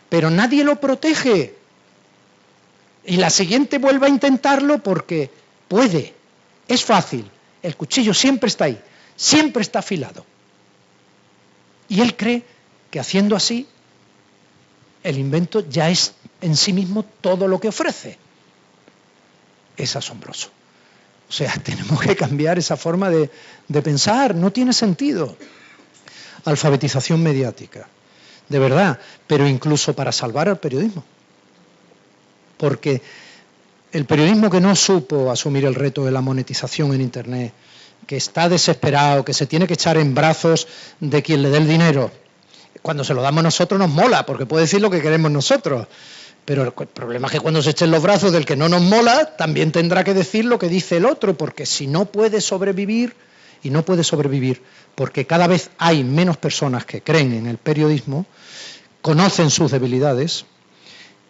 Pero nadie lo protege. Y la siguiente vuelve a intentarlo porque puede. Es fácil. El cuchillo siempre está ahí. siempre está afilado. Y él cree que haciendo así, el invento ya es en sí mismo todo lo que ofrece. Es asombroso. O sea, tenemos que cambiar esa forma de pensar, no tiene sentido. Alfabetización mediática, de verdad, pero incluso para salvar al periodismo. Porque el periodismo que no supo asumir el reto de la monetización en Internet, que está desesperado, que se tiene que echar en brazos de quien le dé el dinero, cuando se lo damos nosotros nos mola, porque puede decir lo que queremos nosotros. Pero el problema es que cuando se eche en los brazos del que no nos mola, también tendrá que decir lo que dice el otro, porque si no puede sobrevivir, y no puede sobrevivir porque cada vez hay menos personas que creen en el periodismo, conocen sus debilidades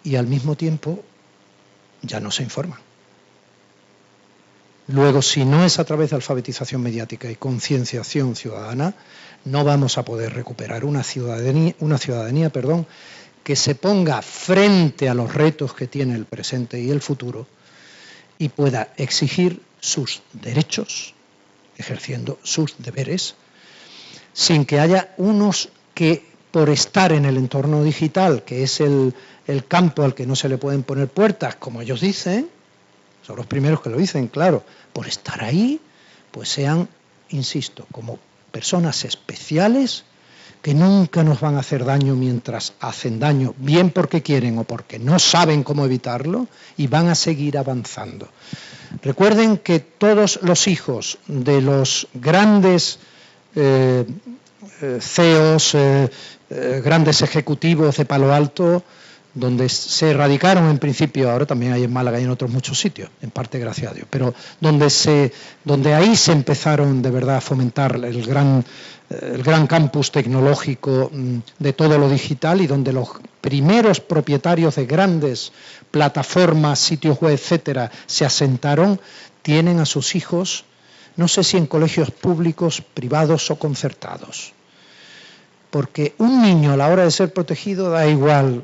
y al mismo tiempo ya no se informan. Luego, si no es a través de alfabetización mediática y concienciación ciudadana, no vamos a poder recuperar una ciudadanía, que se ponga frente a los retos que tiene el presente y el futuro y pueda exigir sus derechos, ejerciendo sus deberes, sin que haya unos que, por estar en el entorno digital, que es el campo al que no se le pueden poner puertas, como ellos dicen, son los primeros que lo dicen, claro, por estar ahí, pues sean, insisto, como personas especiales que nunca nos van a hacer daño mientras hacen daño, bien porque quieren o porque no saben cómo evitarlo, y van a seguir avanzando. Recuerden que todos los hijos de los grandes CEOs, grandes ejecutivos de Palo Alto, donde se erradicaron en principio, ahora también hay en Málaga y en otros muchos sitios, en parte gracias a Dios, pero donde ahí se empezaron de verdad a fomentar el gran campus tecnológico de todo lo digital, y donde los primeros propietarios de grandes plataformas, sitios web, etcétera, se asentaron, tienen a sus hijos, no sé si en colegios públicos, privados o concertados. Porque un niño a la hora de ser protegido da igual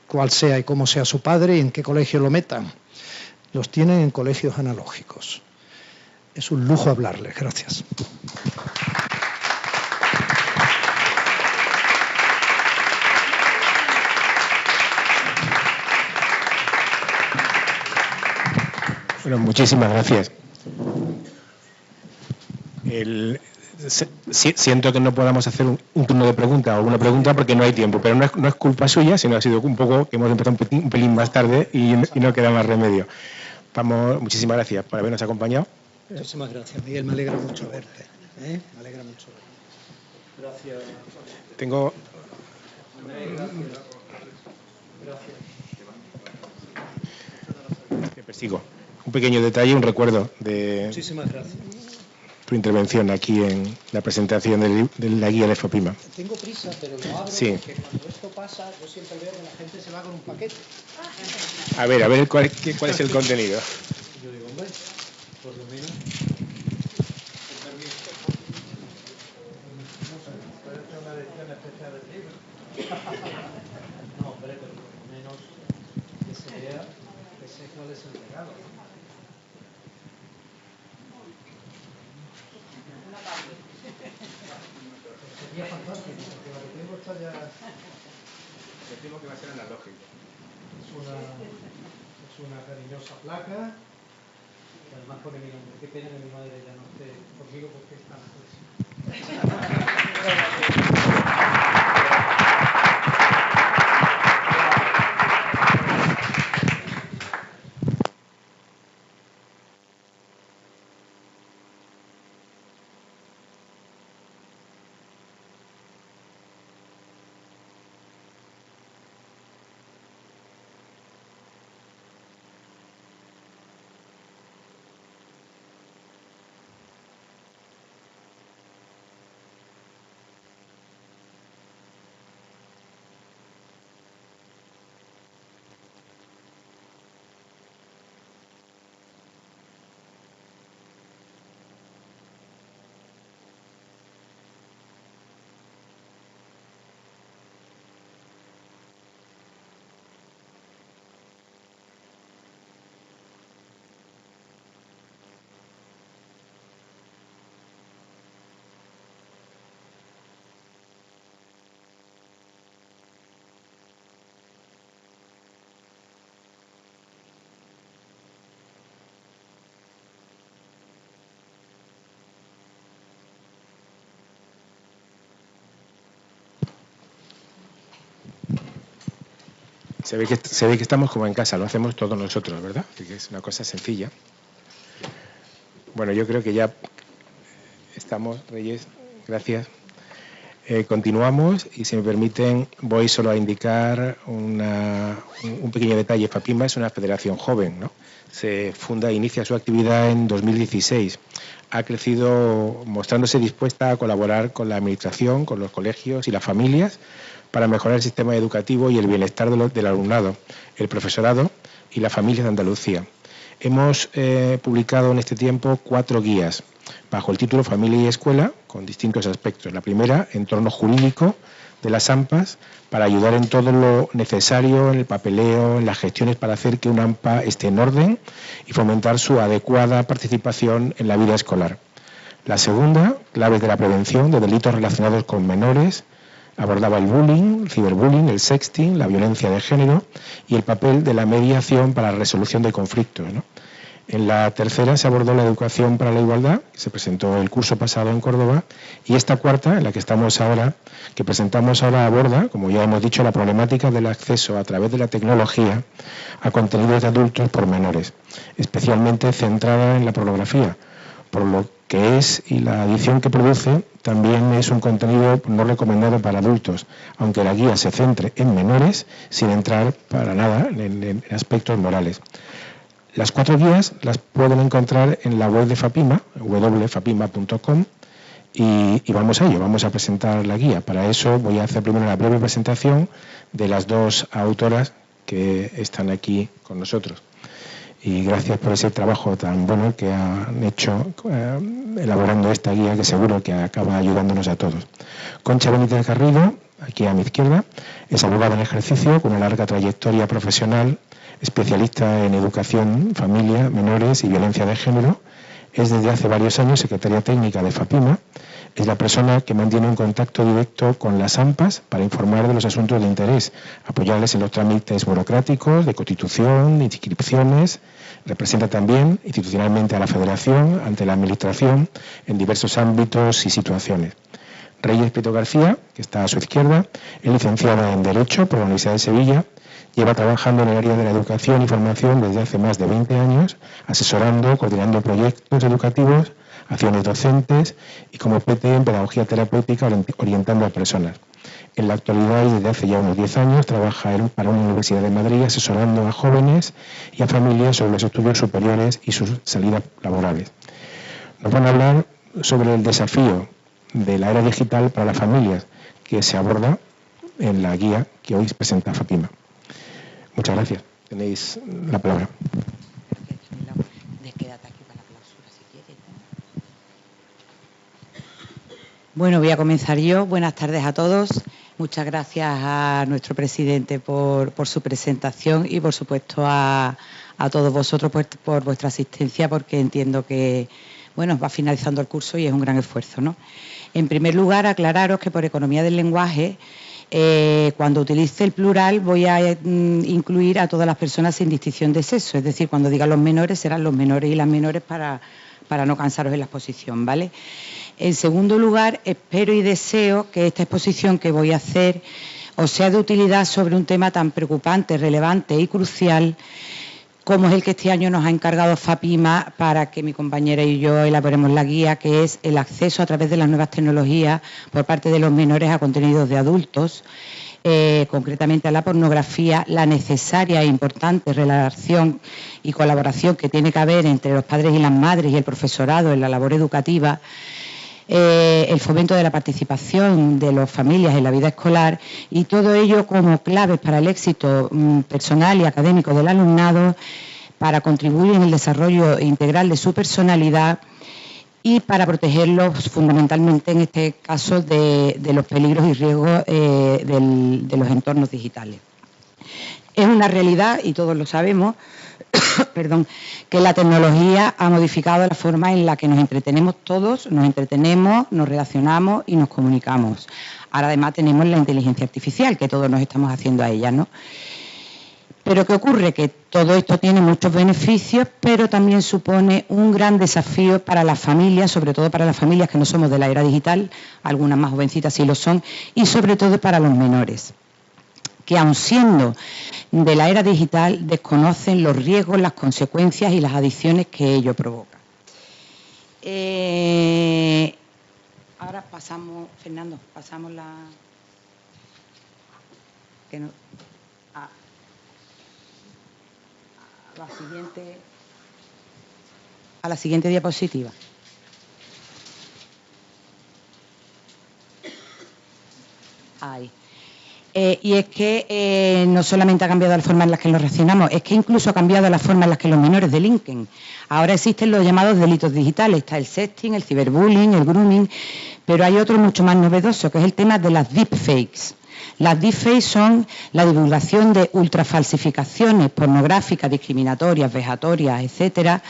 cuál sea y cómo sea su padre y en qué colegio lo metan. Los tienen en colegios analógicos. Es un lujo hablarles. Gracias. Bueno, muchísimas gracias. Siento que no podamos hacer un turno de preguntas o una pregunta porque no hay tiempo, pero no es culpa suya, sino ha sido un poco que hemos empezado un pelín más tarde y no queda más remedio. Muchísimas gracias por habernos acompañado. Muchísimas gracias, Miguel. Me alegra mucho verte. Me alegra mucho verte. Gracias. Tengo... Te persigo. Un pequeño detalle, un recuerdo de... Muchísimas gracias. Tu intervención aquí en la presentación de la guía de FOPIMA. Tengo prisa, pero lo abro sí. Porque cuando esto pasa, yo siempre veo que la gente se va con un paquete. A ver, ¿cuál es el contenido? Yo digo, hombre, por lo menos... No, hombre, pero por lo menos que se vea, que sé cuál es el regalo. Sería fantástico, porque la que tengo está ya... Decimos que va a ser analógico. Es una cariñosa placa, que además pone mi nombre. Qué pena que mi madre ya no esté conmigo porque es tan Se ve que estamos como en casa, lo hacemos todos nosotros, ¿verdad? Que es una cosa sencilla. Bueno, yo creo que ya estamos, Reyes, gracias. Continuamos y, si me permiten, voy solo a indicar un pequeño detalle. FAPIMA es una federación joven, ¿no? Se funda e inicia su actividad en 2016. Ha crecido mostrándose dispuesta a colaborar con la administración, con los colegios y las familias para mejorar el sistema educativo y el bienestar del alumnado, el profesorado y las familias de Andalucía. Hemos publicado en este tiempo 4 guías bajo el título Familia y Escuela, con distintos aspectos. La primera, entorno jurídico de las AMPAs, para ayudar en todo lo necesario, en el papeleo, en las gestiones para hacer que una AMPA esté en orden y fomentar su adecuada participación en la vida escolar. La segunda, claves de la prevención de delitos relacionados con menores, abordaba el bullying, el ciberbullying, el sexting, la violencia de género y el papel de la mediación para la resolución de conflictos, ¿no? En la tercera se abordó la educación para la igualdad, que se presentó el curso pasado en Córdoba, y esta cuarta, en la que estamos ahora, que presentamos ahora, aborda, como ya hemos dicho, la problemática del acceso a través de la tecnología a contenidos de adultos por menores, especialmente centrada en la pornografía, por lo que es y la adicción que produce también es un contenido no recomendado para adultos, aunque la guía se centre en menores sin entrar para nada en aspectos morales. Las 4 guías las pueden encontrar en la web de FAPIMA, www.fapima.com, y vamos a ello, vamos a presentar la guía. Para eso voy a hacer primero la breve presentación de las 2 autoras que están aquí con nosotros. Y gracias por ese trabajo tan bueno que han hecho elaborando esta guía, que seguro que acaba ayudándonos a todos. Concha Benítez Garrido, aquí a mi izquierda, es abogada en ejercicio con una larga trayectoria profesional, especialista en educación, familia, menores y violencia de género. Es desde hace varios años secretaria técnica de FAPIMA. Es la persona que mantiene un contacto directo con las AMPAs para informar de los asuntos de interés, apoyarles en los trámites burocráticos de constitución, de inscripciones. Representa también institucionalmente a la Federación ante la Administración en diversos ámbitos y situaciones. Reyes Prieto García, que está a su izquierda, es licenciada en Derecho por la Universidad de Sevilla. Lleva trabajando en el área de la educación y formación desde hace más de 20 años, asesorando, coordinando proyectos educativos, acciones docentes y como PT en pedagogía terapéutica orientando a personas. En la actualidad y desde hace ya unos 10 años trabaja para una Universidad de Madrid asesorando a jóvenes y a familias sobre los estudios superiores y sus salidas laborales. Nos van a hablar sobre el desafío de la era digital para las familias, que se aborda en la guía que hoy presenta FAPIMA. Muchas gracias. Tenéis la palabra. Bueno, voy a comenzar yo. Buenas tardes a todos. Muchas gracias a nuestro presidente por su presentación y, por supuesto, a todos vosotros por vuestra asistencia, porque entiendo que, bueno, va finalizando el curso y es un gran esfuerzo, ¿no? En primer lugar, aclararos que por economía del lenguaje, cuando utilice el plural voy a incluir a todas las personas sin distinción de sexo, es decir, cuando diga los menores serán los menores y las menores para no cansaros en la exposición, ¿vale? En segundo lugar, espero y deseo que esta exposición que voy a hacer os sea de utilidad sobre un tema tan preocupante, relevante y crucial como es el que este año nos ha encargado FAPIMA para que mi compañera y yo elaboremos la guía, que es el acceso a través de las nuevas tecnologías por parte de los menores a contenidos de adultos, concretamente a la pornografía, la necesaria e importante relación y colaboración que tiene que haber entre los padres y las madres y el profesorado en la labor educativa, el fomento de la participación de las familias en la vida escolar y todo ello como claves para el éxito personal y académico del alumnado, para contribuir en el desarrollo integral de su personalidad y para protegerlos fundamentalmente en este caso de los peligros y riesgos de los entornos digitales. Es una realidad, y todos lo sabemos, que la tecnología ha modificado la forma en la que nos entretenemos todos, nos relacionamos y nos comunicamos. Ahora además tenemos la inteligencia artificial, que todos nos estamos haciendo a ella, ¿no? Pero ¿qué ocurre? Que todo esto tiene muchos beneficios, pero también supone un gran desafío para las familias, sobre todo para las familias que no somos de la era digital, algunas más jovencitas sí lo son, y sobre todo para los menores. que aun siendo de la era digital desconocen los riesgos, las consecuencias y las adicciones que ello provoca. Ahora pasamos, Fernando, pasamos a la siguiente diapositiva. Ahí. Y es que no solamente ha cambiado la forma en la que nos relacionamos, es que incluso ha cambiado la forma en la que los menores delinquen. Ahora existen los llamados delitos digitales, está el sexting, el ciberbullying, el grooming, pero hay otro mucho más novedoso, que es el tema de las deepfakes. Las deepfakes son la divulgación de ultrafalsificaciones pornográficas, discriminatorias, vejatorias, etcétera,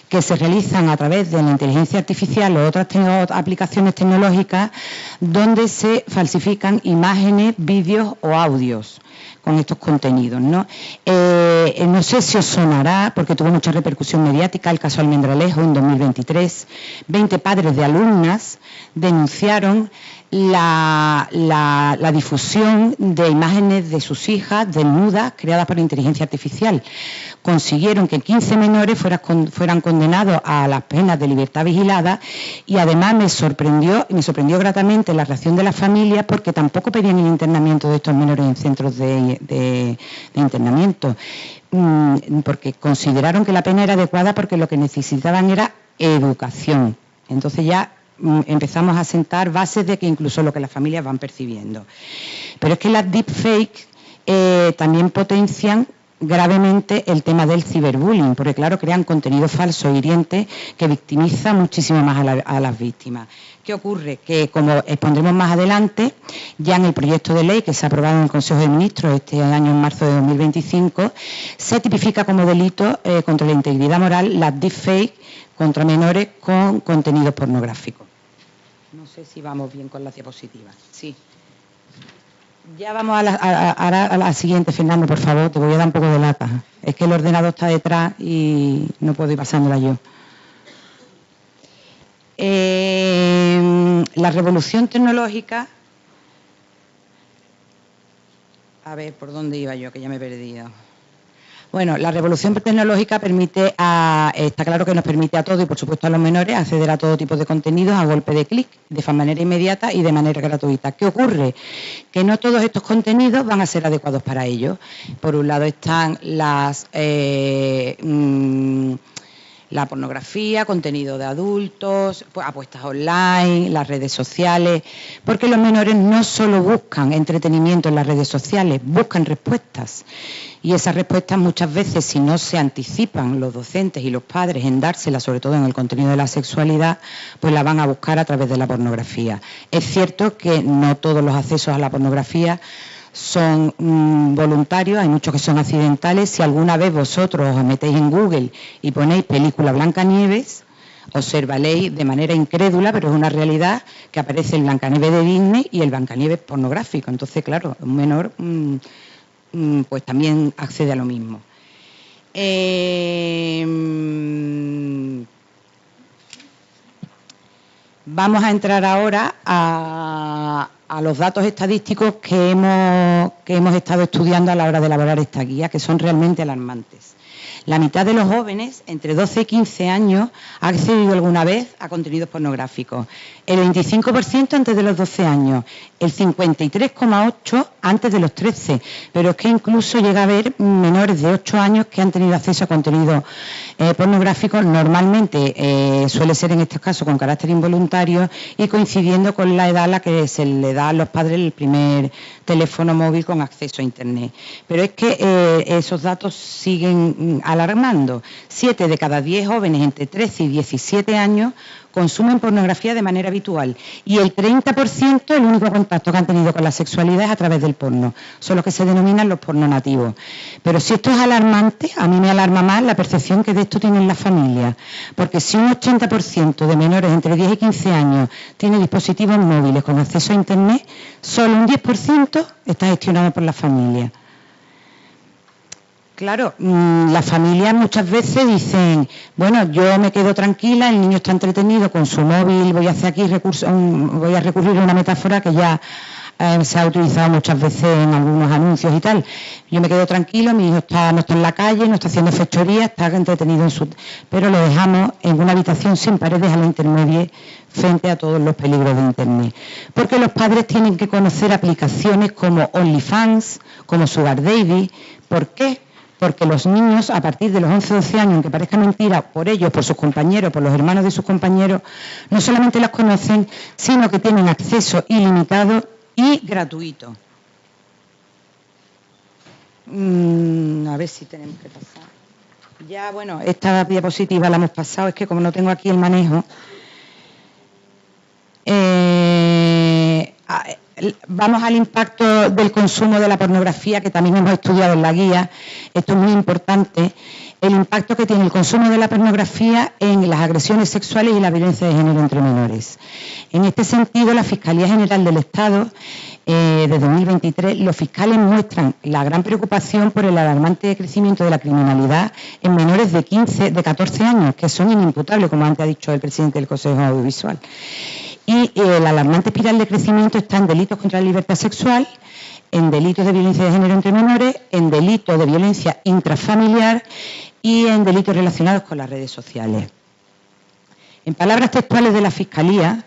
que se realizan a través de la inteligencia artificial o otras aplicaciones tecnológicas donde se falsifican imágenes, vídeos o audios con estos contenidos, ¿no? No sé si os sonará, porque tuvo mucha repercusión mediática, el caso Almendralejo en 2023. 20 padres de alumnas denunciaron la difusión de imágenes de sus hijas desnudas creadas por inteligencia artificial. Consiguieron que 15 menores fueran condenados a las penas de libertad vigilada y además me sorprendió gratamente la reacción de la familia, porque tampoco pedían el internamiento de estos menores en centros de internamiento, porque consideraron que la pena era adecuada porque lo que necesitaban era educación. Entonces ya empezamos a sentar bases de que incluso lo que las familias van percibiendo. Pero es que las deepfakes también potencian gravemente el tema del ciberbullying, porque claro, crean contenido falso e hiriente que victimiza muchísimo más a las víctimas. ¿Qué ocurre? Que, como expondremos más adelante, ya en el proyecto de ley que se ha aprobado en el Consejo de Ministros este año, en marzo de 2025, se tipifica como delito contra la integridad moral las deepfakes contra menores con contenidos pornográficos. No sé si vamos bien con las diapositivas. Sí. Ya vamos a la siguiente, Fernando, por favor, te voy a dar un poco de lata. Es que el ordenador está detrás y no puedo ir pasándola yo. La revolución tecnológica... A ver, ¿por dónde iba yo? Que ya me he perdido. Bueno, la revolución tecnológica está claro que nos permite a todos y por supuesto a los menores acceder a todo tipo de contenidos a golpe de clic, de manera inmediata y de manera gratuita. ¿Qué ocurre? Que no todos estos contenidos van a ser adecuados para ellos. Por un lado están la pornografía, contenido de adultos, apuestas online, las redes sociales, porque los menores no solo buscan entretenimiento en las redes sociales, buscan respuestas. Y esas respuestas muchas veces, si no se anticipan los docentes y los padres en dárselas, sobre todo en el contenido de la sexualidad, pues la van a buscar a través de la pornografía. Es cierto que no todos los accesos a la pornografía son voluntarios, hay muchos que son accidentales. Si alguna vez vosotros os metéis en Google y ponéis película Blancanieves, observaréis de manera incrédula, pero es una realidad, que aparece el Blancanieves de Disney y el Blancanieves pornográfico. Entonces, claro, un menor pues también accede a lo mismo. Vamos a entrar ahora a los datos estadísticos que hemos estado estudiando a la hora de elaborar esta guía, que son realmente alarmantes. La mitad de los jóvenes, entre 12 y 15 años, ha accedido alguna vez a contenidos pornográficos. El 25% antes de los 12 años, el 53,8% antes de los 13. Pero es que incluso llega a haber menores de 8 años que han tenido acceso a contenidos pornográficos. Normalmente suele ser en este caso con carácter involuntario y coincidiendo con la edad a la que se le da a los padres el primer teléfono móvil con acceso a Internet. Pero es que esos datos siguen alarmando. 7 de cada 10 jóvenes entre 13 y 17 años consumen pornografía de manera habitual y el 30% el único contacto que han tenido con la sexualidad es a través del porno. Son los que se denominan los pornonativos. Pero si esto es alarmante, a mí me alarma más la percepción que de esto tienen las familias. Porque si un 80% de menores entre 10 y 15 años tiene dispositivos móviles con acceso a Internet, solo un 10% está gestionado por las familias. Claro, las familias muchas veces dicen, bueno, yo me quedo tranquila, el niño está entretenido con su móvil, voy a recurrir a una metáfora que ya se ha utilizado muchas veces en algunos anuncios y tal. Yo me quedo tranquilo, mi hijo no está en la calle, no está haciendo fechoría, está entretenido pero lo dejamos en una habitación sin paredes a la intermedia frente a todos los peligros de Internet. Porque los padres tienen que conocer aplicaciones como OnlyFans, como Sugar Daddy. ¿Por qué? Porque los niños, a partir de los 11 o 12 años, aunque parezca mentira, por ellos, por sus compañeros, por los hermanos de sus compañeros, no solamente las conocen, sino que tienen acceso ilimitado y gratuito. A ver si tenemos que pasar. Ya, bueno, esta diapositiva la hemos pasado, es que como no tengo aquí el manejo... Vamos al impacto del consumo de la pornografía, que también hemos estudiado en la guía. Esto es muy importante. El impacto que tiene el consumo de la pornografía en las agresiones sexuales y la violencia de género entre menores. En este sentido, la Fiscalía General del Estado, de 2023, los fiscales muestran la gran preocupación por el alarmante crecimiento de la criminalidad en menores de 14 años, que son inimputables, como antes ha dicho el presidente del Consejo Audiovisual. Y la alarmante espiral de crecimiento está en delitos contra la libertad sexual, en delitos de violencia de género entre menores, en delitos de violencia intrafamiliar y en delitos relacionados con las redes sociales. En palabras textuales de la Fiscalía,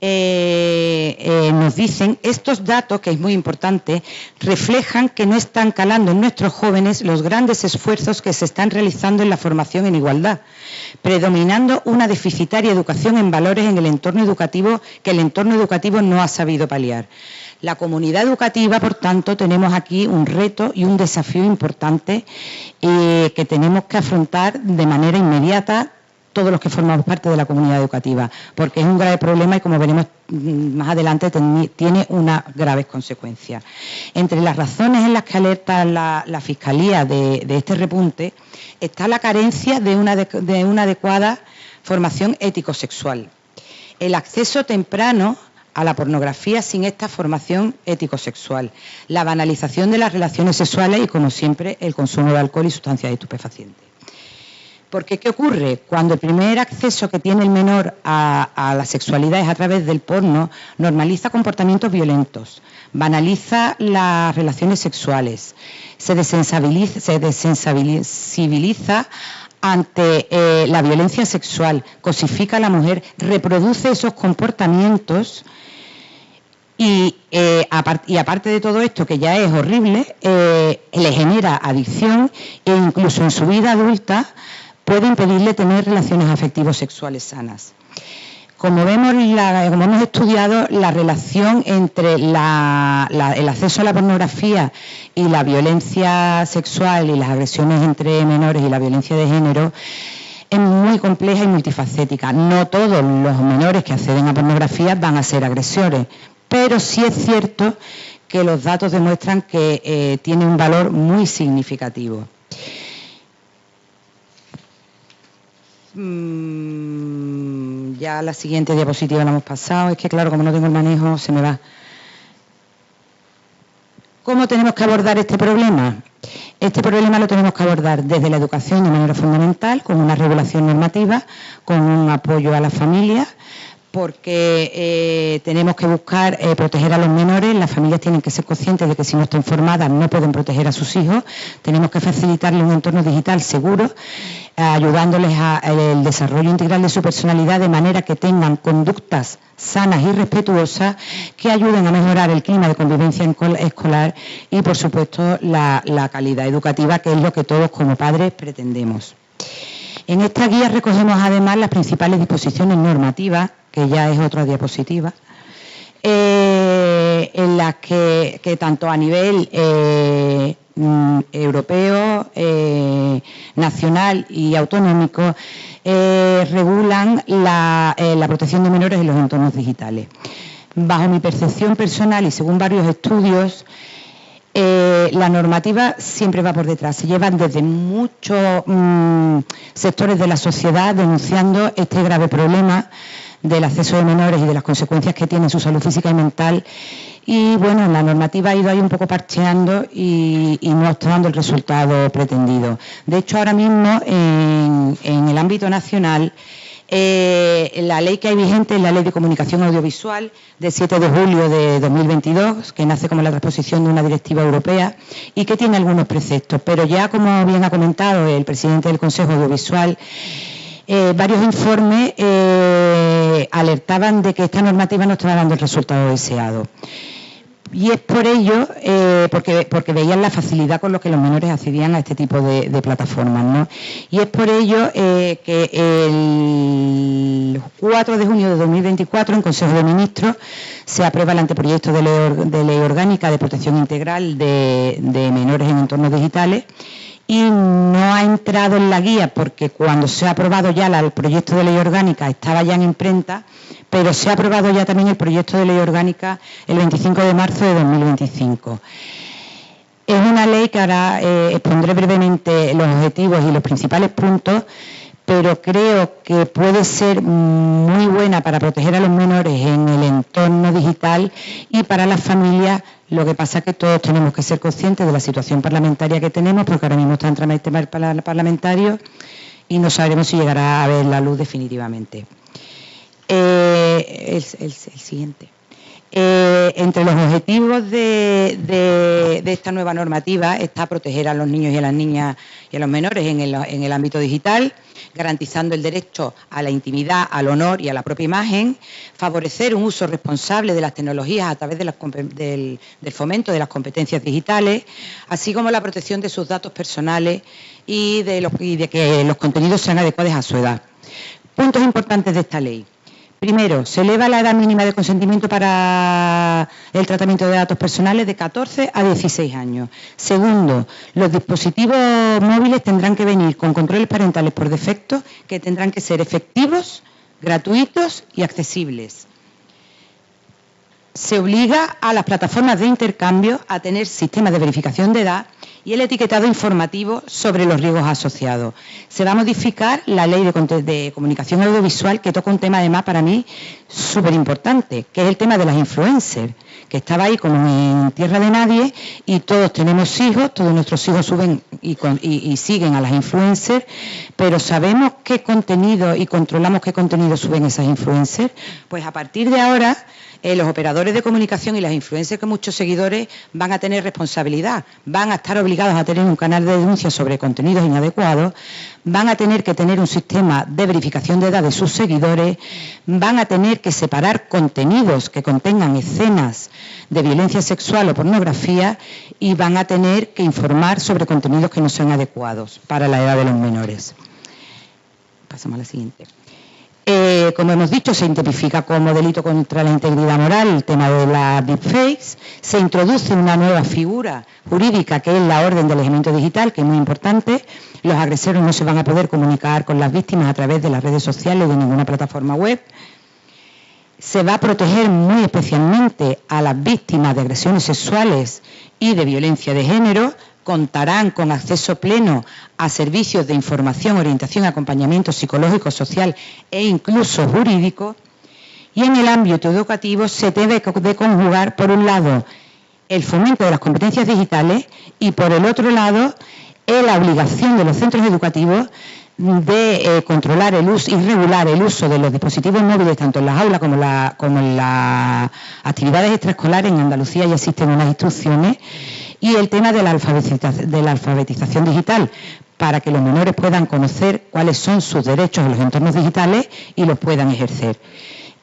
nos dicen, estos datos, que es muy importante, reflejan que no están calando en nuestros jóvenes los grandes esfuerzos que se están realizando en la formación en igualdad, predominando una deficitaria educación en valores en el entorno educativo que el entorno educativo no ha sabido paliar. La comunidad educativa, por tanto, tenemos aquí un reto y un desafío importante que tenemos que afrontar de manera inmediata todos los que formamos parte de la comunidad educativa, porque es un grave problema y, como veremos más adelante, tiene unas graves consecuencias. Entre las razones en las que alerta la Fiscalía de este repunte está la carencia de una adecuada formación ético-sexual. El acceso temprano a la pornografía sin esta formación ético-sexual, la banalización de las relaciones sexuales y, como siempre, el consumo de alcohol y sustancias estupefacientes. Porque, ¿qué ocurre? Cuando el primer acceso que tiene el menor a la sexualidad es a través del porno, normaliza comportamientos violentos, banaliza las relaciones sexuales, se desensibiliza ante la violencia sexual, cosifica a la mujer, reproduce esos comportamientos y aparte de todo esto, que ya es horrible, le genera adicción e incluso en su vida adulta puede impedirle tener relaciones afectivos sexuales sanas. Como hemos estudiado, la relación entre el acceso a la pornografía y la violencia sexual y las agresiones entre menores y la violencia de género es muy compleja y multifacética. No todos los menores que acceden a pornografía van a ser agresores, pero sí es cierto que los datos demuestran que tiene un valor muy significativo. Ya la siguiente diapositiva la hemos pasado. Es que, claro, como no tengo el manejo, se me va. ¿Cómo tenemos que abordar este problema? Este problema lo tenemos que abordar desde la educación de manera fundamental, con una regulación normativa, con un apoyo a las familias, porque tenemos que buscar proteger a los menores. Las familias tienen que ser conscientes de que si no están formadas no pueden proteger a sus hijos. Tenemos que facilitarles un entorno digital seguro, ayudándoles al desarrollo integral de su personalidad, de manera que tengan conductas sanas y respetuosas que ayuden a mejorar el clima de convivencia escolar y, por supuesto, la calidad educativa, que es lo que todos como padres pretendemos. En esta guía recogemos además las principales disposiciones normativas, que ya es otra diapositiva, en las que tanto a nivel europeo, nacional y autonómico regulan la protección de menores en los entornos digitales. Bajo mi percepción personal y según varios estudios, la normativa siempre va por detrás. Se llevan desde muchos sectores de la sociedad denunciando este grave problema del acceso de menores y de las consecuencias que tiene en su salud física y mental. Y bueno, la normativa ha ido ahí un poco parcheando y no está dando el resultado pretendido. De hecho, ahora mismo en el ámbito nacional La ley que hay vigente es la Ley de Comunicación Audiovisual del 7 de julio de 2022, que nace como la transposición de una directiva europea y que tiene algunos preceptos. Pero ya, como bien ha comentado el presidente del Consejo Audiovisual, varios informes alertaban de que esta normativa no estaba dando el resultado deseado. Y es por ello, porque veían la facilidad con la que los menores accedían a este tipo de plataformas, ¿no? Y es por ello que el 4 de junio de 2024, en Consejo de Ministros, se aprueba el anteproyecto de ley orgánica de protección integral de menores en entornos digitales. Y no ha entrado en la guía porque cuando se ha aprobado ya el proyecto de ley orgánica estaba ya en imprenta, pero se ha aprobado ya también el proyecto de ley orgánica el 25 de marzo de 2025. Es una ley que ahora expondré brevemente los objetivos y los principales puntos, pero creo que puede ser muy buena para proteger a los menores en el entorno digital y para las familias. Lo que pasa es que todos tenemos que ser conscientes de la situación parlamentaria que tenemos, porque ahora mismo está en trámite parlamentario y no sabremos si llegará a ver la luz definitivamente. El siguiente. Entre los objetivos de esta nueva normativa está proteger a los niños y a las niñas y a los menores en el ámbito digital, garantizando el derecho a la intimidad, al honor y a la propia imagen, favorecer un uso responsable de las tecnologías a través del fomento de las competencias digitales, así como la protección de sus datos personales y de que los contenidos sean adecuados a su edad. Puntos importantes de esta ley. Primero, se eleva la edad mínima de consentimiento para el tratamiento de datos personales de 14 a 16 años. Segundo, los dispositivos móviles tendrán que venir con controles parentales por defecto que tendrán que ser efectivos, gratuitos y accesibles. Se obliga a las plataformas de intercambio a tener sistemas de verificación de edad y el etiquetado informativo sobre los riesgos asociados. Se va a modificar la ley de comunicación audiovisual, que toca un tema además para mí súper importante, que es el tema de las influencers, que estaba ahí como en tierra de nadie y todos tenemos hijos, todos nuestros hijos suben y siguen a las influencers, pero ¿sabemos qué contenido y controlamos qué contenido suben esas influencers? Pues a partir de ahora los operadores de comunicación y las influencers con muchos seguidores van a tener responsabilidad, van a estar obligados a tener un canal de denuncia sobre contenidos inadecuados, van a tener que tener un sistema de verificación de edad de sus seguidores, van a tener que separar contenidos que contengan escenas de violencia sexual o pornografía y van a tener que informar sobre contenidos que no sean adecuados para la edad de los menores. Pasamos a la siguiente. Como hemos dicho, se tipifica como delito contra la integridad moral el tema de las deepfakes, se introduce una nueva figura jurídica que es la orden del elemento digital, que es muy importante. Los agresores no se van a poder comunicar con las víctimas a través de las redes sociales o de ninguna plataforma web. Se va a proteger muy especialmente a las víctimas de agresiones sexuales y de violencia de género. Contarán con acceso pleno a servicios de información, orientación, acompañamiento psicológico, social e incluso jurídico. Y en el ámbito educativo se debe de conjugar, por un lado, el fomento de las competencias digitales y, por el otro lado, la obligación de los centros educativos de controlar el uso y regular el uso de los dispositivos móviles tanto en las aulas como en las actividades extraescolares. En Andalucía ya existen unas instrucciones. Y el tema de la alfabetización digital, para que los menores puedan conocer cuáles son sus derechos en los entornos digitales y los puedan ejercer.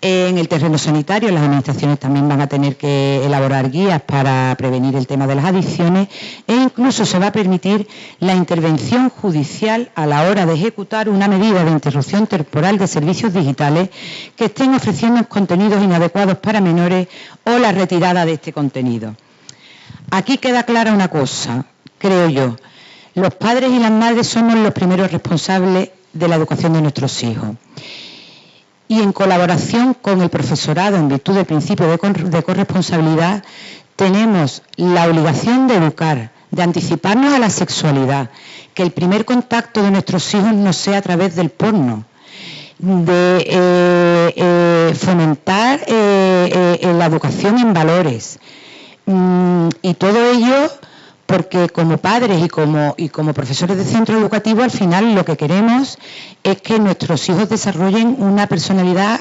En el terreno sanitario, las administraciones también van a tener que elaborar guías para prevenir el tema de las adicciones e incluso se va a permitir la intervención judicial a la hora de ejecutar una medida de interrupción temporal de servicios digitales que estén ofreciendo contenidos inadecuados para menores o la retirada de este contenido. Aquí queda clara una cosa, creo yo. Los padres y las madres somos los primeros responsables de la educación de nuestros hijos. Y en colaboración con el profesorado, en virtud del principio de corresponsabilidad, tenemos la obligación de educar, de anticiparnos a la sexualidad, que el primer contacto de nuestros hijos no sea a través del porno, de fomentar la educación en valores. Y todo ello porque como padres y como profesores de centro educativo, al final lo que queremos es que nuestros hijos desarrollen una personalidad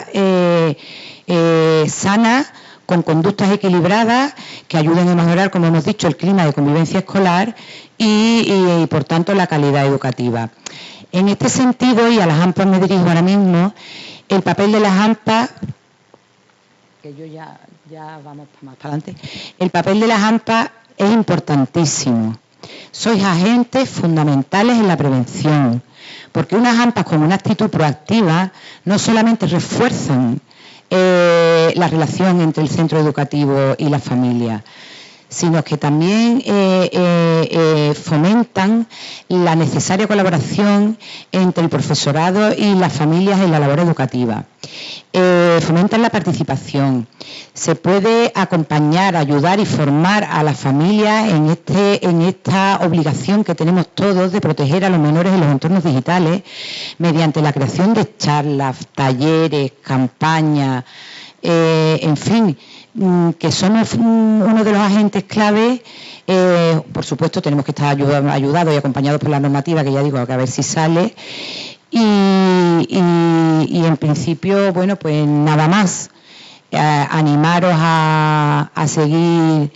sana, con conductas equilibradas, que ayuden a mejorar, como hemos dicho, el clima de convivencia escolar y por tanto, la calidad educativa. En este sentido, y a las AMPA me dirijo ahora mismo, el papel de las AMPA, que yo ya vamos más para adelante, el papel de las AMPA es importantísimo. Sois agentes fundamentales en la prevención, porque unas AMPA con una actitud proactiva no solamente refuerzan la relación entre el centro educativo y la familia, sino que también fomentan la necesaria colaboración entre el profesorado y las familias en la labor educativa. Fomentan la participación. Se puede acompañar, ayudar y formar a las familias en esta obligación que tenemos todos de proteger a los menores en los entornos digitales mediante la creación de charlas, talleres, campañas, en fin, que somos uno de los agentes clave. Por supuesto, tenemos que estar ayudados y acompañados por la normativa, que ya digo, que a ver si sale. Y en principio, bueno, pues nada más. Animaros a seguir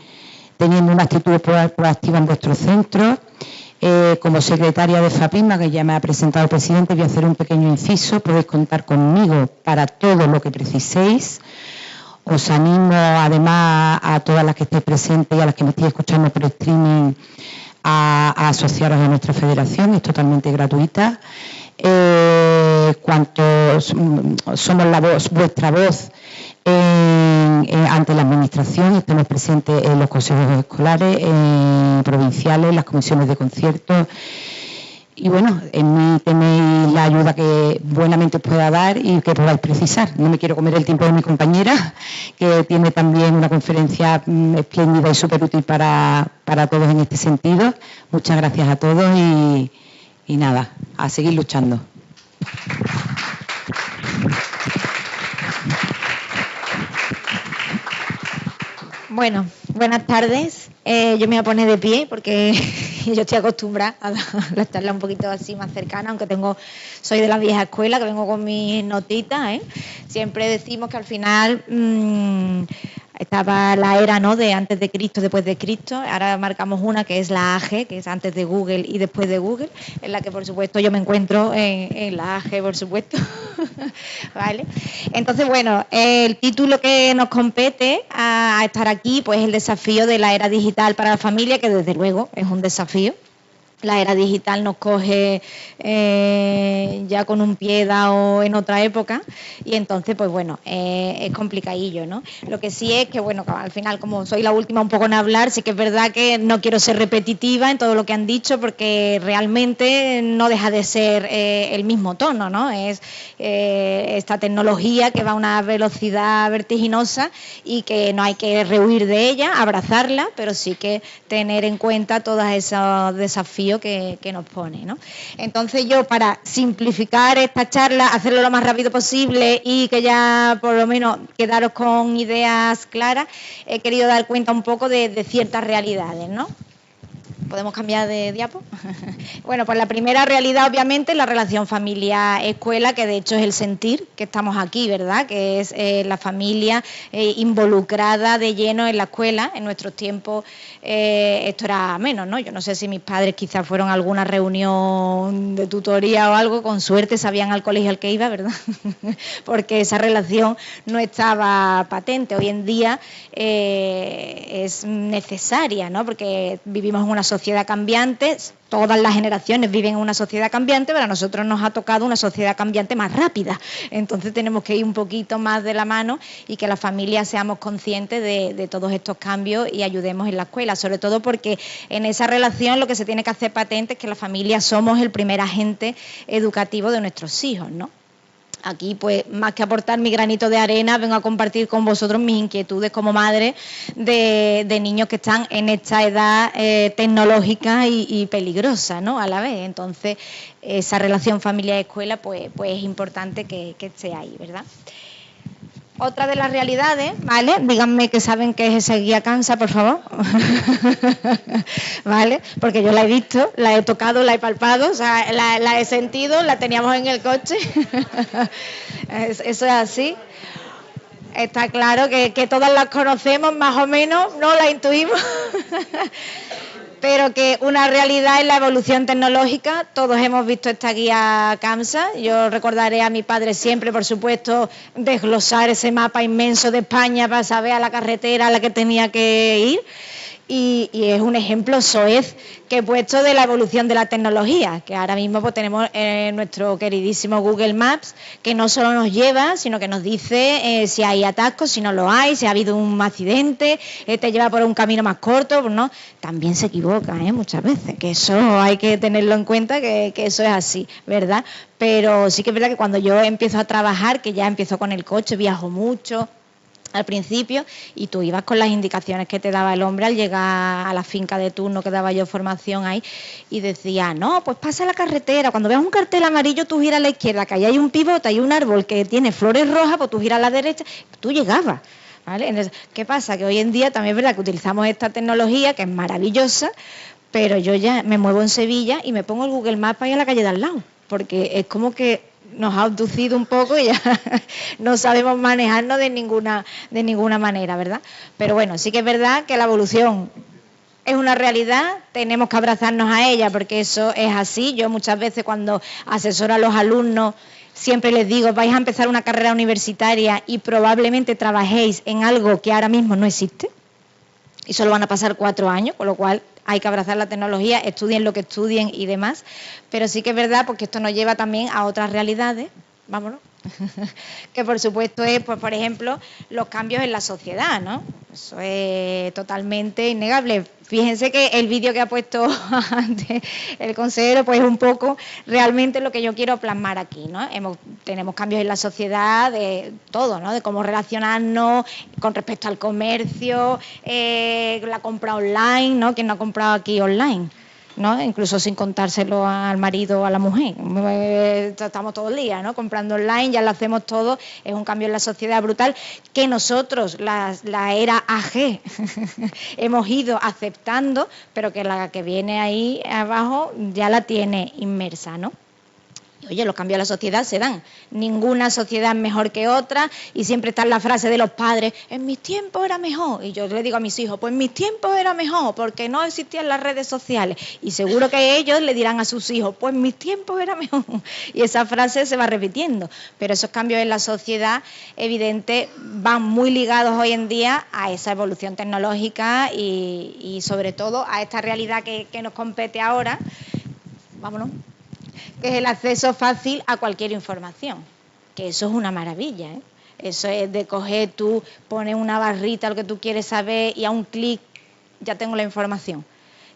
teniendo una actitud proactiva en vuestros centros. Como secretaria de FAPIMA, que ya me ha presentado el presidente, voy a hacer un pequeño inciso. Podéis contar conmigo para todo lo que preciséis. Os animo, además, a todas las que estéis presentes y a las que me estéis escuchando por streaming a asociaros a nuestra federación. Es totalmente gratuita. Somos vuestra voz ante la Administración. Estamos presentes en los consejos escolares, provinciales, en las comisiones de conciertos. Y bueno, en mí tenéis la ayuda que buenamente os pueda dar y que podáis precisar. No me quiero comer el tiempo de mi compañera, que tiene también una conferencia espléndida y súper útil para todos en este sentido. Muchas gracias a todos y nada, a seguir luchando. Bueno, buenas tardes. Yo me voy a poner de pie porque yo estoy acostumbrada a la charla un poquito así más cercana, aunque soy de la vieja escuela, que vengo con mis notitas, Siempre decimos que al final estaba la era, ¿no?, de antes de Cristo, después de Cristo. Ahora marcamos una que es la AG, que es antes de Google y después de Google, en la que por supuesto yo me encuentro en la AG, por supuesto. ¿Vale? Entonces, bueno, el título que nos compete a estar aquí, pues el desafío de la era digital para la familia, que desde luego es un desafío. La era digital nos coge ya con un pie dado en otra época y entonces, pues bueno, es complicadillo, ¿no? Lo que sí es que, bueno, al final, como soy la última un poco en hablar, sí que es verdad que no quiero ser repetitiva en todo lo que han dicho porque realmente no deja de ser el mismo tono, ¿no? Es esta tecnología que va a una velocidad vertiginosa y que no hay que rehuir de ella, abrazarla, pero sí que tener en cuenta todos esos desafíos que nos pone, ¿no? Entonces yo, para simplificar esta charla, hacerlo lo más rápido posible y que ya por lo menos quedaros con ideas claras, he querido dar cuenta un poco de ciertas realidades, ¿no? ¿Podemos cambiar de diapo? Bueno, pues la primera realidad, obviamente, es la relación familia-escuela, que de hecho es el sentir que estamos aquí, ¿verdad? Que es la familia involucrada de lleno en la escuela. En nuestros tiempos esto era menos, ¿no? Yo no sé si mis padres quizás fueron a alguna reunión de tutoría o algo, con suerte sabían al colegio al que iba, ¿verdad? Porque esa relación no estaba patente. Hoy en día es necesaria, ¿no? Porque vivimos en una sociedad cambiante, todas las generaciones viven en una sociedad cambiante, pero a nosotros nos ha tocado una sociedad cambiante más rápida. Entonces tenemos que ir un poquito más de la mano y que las familias seamos conscientes de todos estos cambios y ayudemos en la escuela, sobre todo porque en esa relación lo que se tiene que hacer patente es que la familia somos el primer agente educativo de nuestros hijos, ¿no? Aquí, pues, más que aportar mi granito de arena, vengo a compartir con vosotros mis inquietudes como madre de niños que están en esta edad tecnológica y peligrosa, ¿no?, a la vez. Entonces, esa relación familia-escuela, pues es importante que esté ahí, ¿verdad? otra de las realidades, ¿vale? Díganme que saben qué es esa guía CAMSA, por favor. ¿Vale? Porque yo la he visto, la he tocado, la he palpado, o sea, la he sentido, la teníamos en el coche. Eso es así. Está claro que todas las conocemos, más o menos, no la intuimos. Pero que una realidad es la evolución tecnológica. Todos hemos visto esta guía CAMSA. Yo recordaré a mi padre siempre, por supuesto, desglosar ese mapa inmenso de España para saber a la carretera a la que tenía que ir. Y es un ejemplo soez que he puesto de la evolución de la tecnología, que ahora mismo pues tenemos nuestro queridísimo Google Maps, que no solo nos lleva, sino que nos dice si hay atascos, si no lo hay, si ha habido un accidente, te lleva por un camino más corto, pues no, también se equivoca muchas veces, que eso hay que tenerlo en cuenta, que eso es así, ¿verdad? Pero sí que es verdad que cuando yo empiezo a trabajar, que ya empiezo con el coche, viajo mucho al principio, y tú ibas con las indicaciones que te daba el hombre al llegar a la finca de turno que daba yo formación ahí, y decía, no, pues pasa la carretera, cuando veas un cartel amarillo tú giras a la izquierda, que ahí hay un pivote, hay un árbol que tiene flores rojas, pues tú giras a la derecha, tú llegabas, ¿vale? Entonces, ¿qué pasa? Que hoy en día también es verdad que utilizamos esta tecnología, que es maravillosa, pero yo ya me muevo en Sevilla y me pongo el Google Maps ahí a la calle de al lado, porque es como que nos ha abducido un poco y ya no sabemos manejarnos de ninguna manera, ¿verdad? Pero bueno, sí que es verdad que la evolución es una realidad, tenemos que abrazarnos a ella porque eso es así. Yo muchas veces cuando asesoro a los alumnos siempre les digo, vais a empezar una carrera universitaria y probablemente trabajéis en algo que ahora mismo no existe y solo van a pasar 4 años, con lo cual hay que abrazar la tecnología, estudien lo que estudien y demás, pero sí que es verdad porque esto nos lleva también a otras realidades, vámonos, que por supuesto es, pues, por ejemplo, los cambios en la sociedad, ¿no? Eso es totalmente innegable. Fíjense que el vídeo que ha puesto antes el consejero, pues es un poco realmente lo que yo quiero plasmar aquí, ¿no? Tenemos cambios en la sociedad de todo, ¿no? De cómo relacionarnos con respecto al comercio, la compra online, ¿no? ¿Quién no ha comprado aquí online? ¿No? Incluso sin contárselo al marido o a la mujer. Estamos todo el día, ¿no? Comprando online, ya lo hacemos todo. Es un cambio en la sociedad brutal que nosotros, la era AG, hemos ido aceptando, pero que la que viene ahí abajo ya la tiene inmersa, ¿no? Oye, los cambios en la sociedad se dan. Ninguna sociedad es mejor que otra y siempre está la frase de los padres, en mis tiempos era mejor. Y yo le digo a mis hijos, pues en mis tiempos era mejor porque no existían las redes sociales. Y seguro que ellos le dirán a sus hijos, pues en mis tiempos era mejor. Y esa frase se va repitiendo. Pero esos cambios en la sociedad, evidente, van muy ligados hoy en día a esa evolución tecnológica y sobre todo a esta realidad que nos compete ahora. Vámonos. Que es el acceso fácil a cualquier información, que eso es una maravilla, ¿eh? Eso es de coger, tú pones una barrita, lo que tú quieres saber, y a un clic ya tengo la información.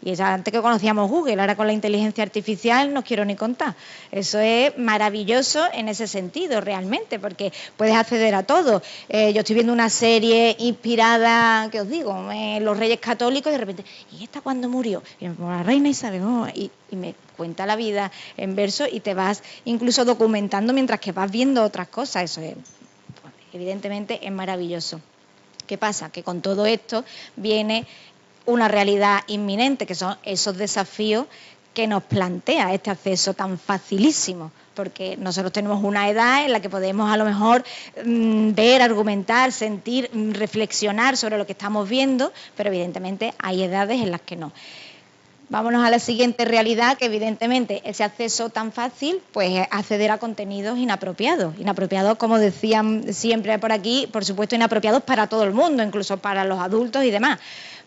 Y eso antes que conocíamos Google, ahora con la inteligencia artificial no quiero ni contar. Eso es maravilloso en ese sentido, realmente, porque puedes acceder a todo. Yo estoy viendo una serie inspirada, ¿qué os digo?, en los Reyes Católicos, y de repente, ¿y esta cuándo murió? Y la reina Isabel, y me cuenta la vida en verso y te vas incluso documentando mientras que vas viendo otras cosas. Eso es, pues, evidentemente, es maravilloso. ¿Qué pasa? Que con todo esto viene una realidad inminente, que son esos desafíos que nos plantea este acceso tan facilísimo, porque nosotros tenemos una edad en la que podemos a lo mejor ver, argumentar, sentir, reflexionar sobre lo que estamos viendo, pero evidentemente hay edades en las que no. Vámonos a la siguiente realidad, que evidentemente ese acceso tan fácil, pues es acceder a contenidos inapropiados. Inapropiados, como decían siempre por aquí, por supuesto inapropiados para todo el mundo, incluso para los adultos y demás.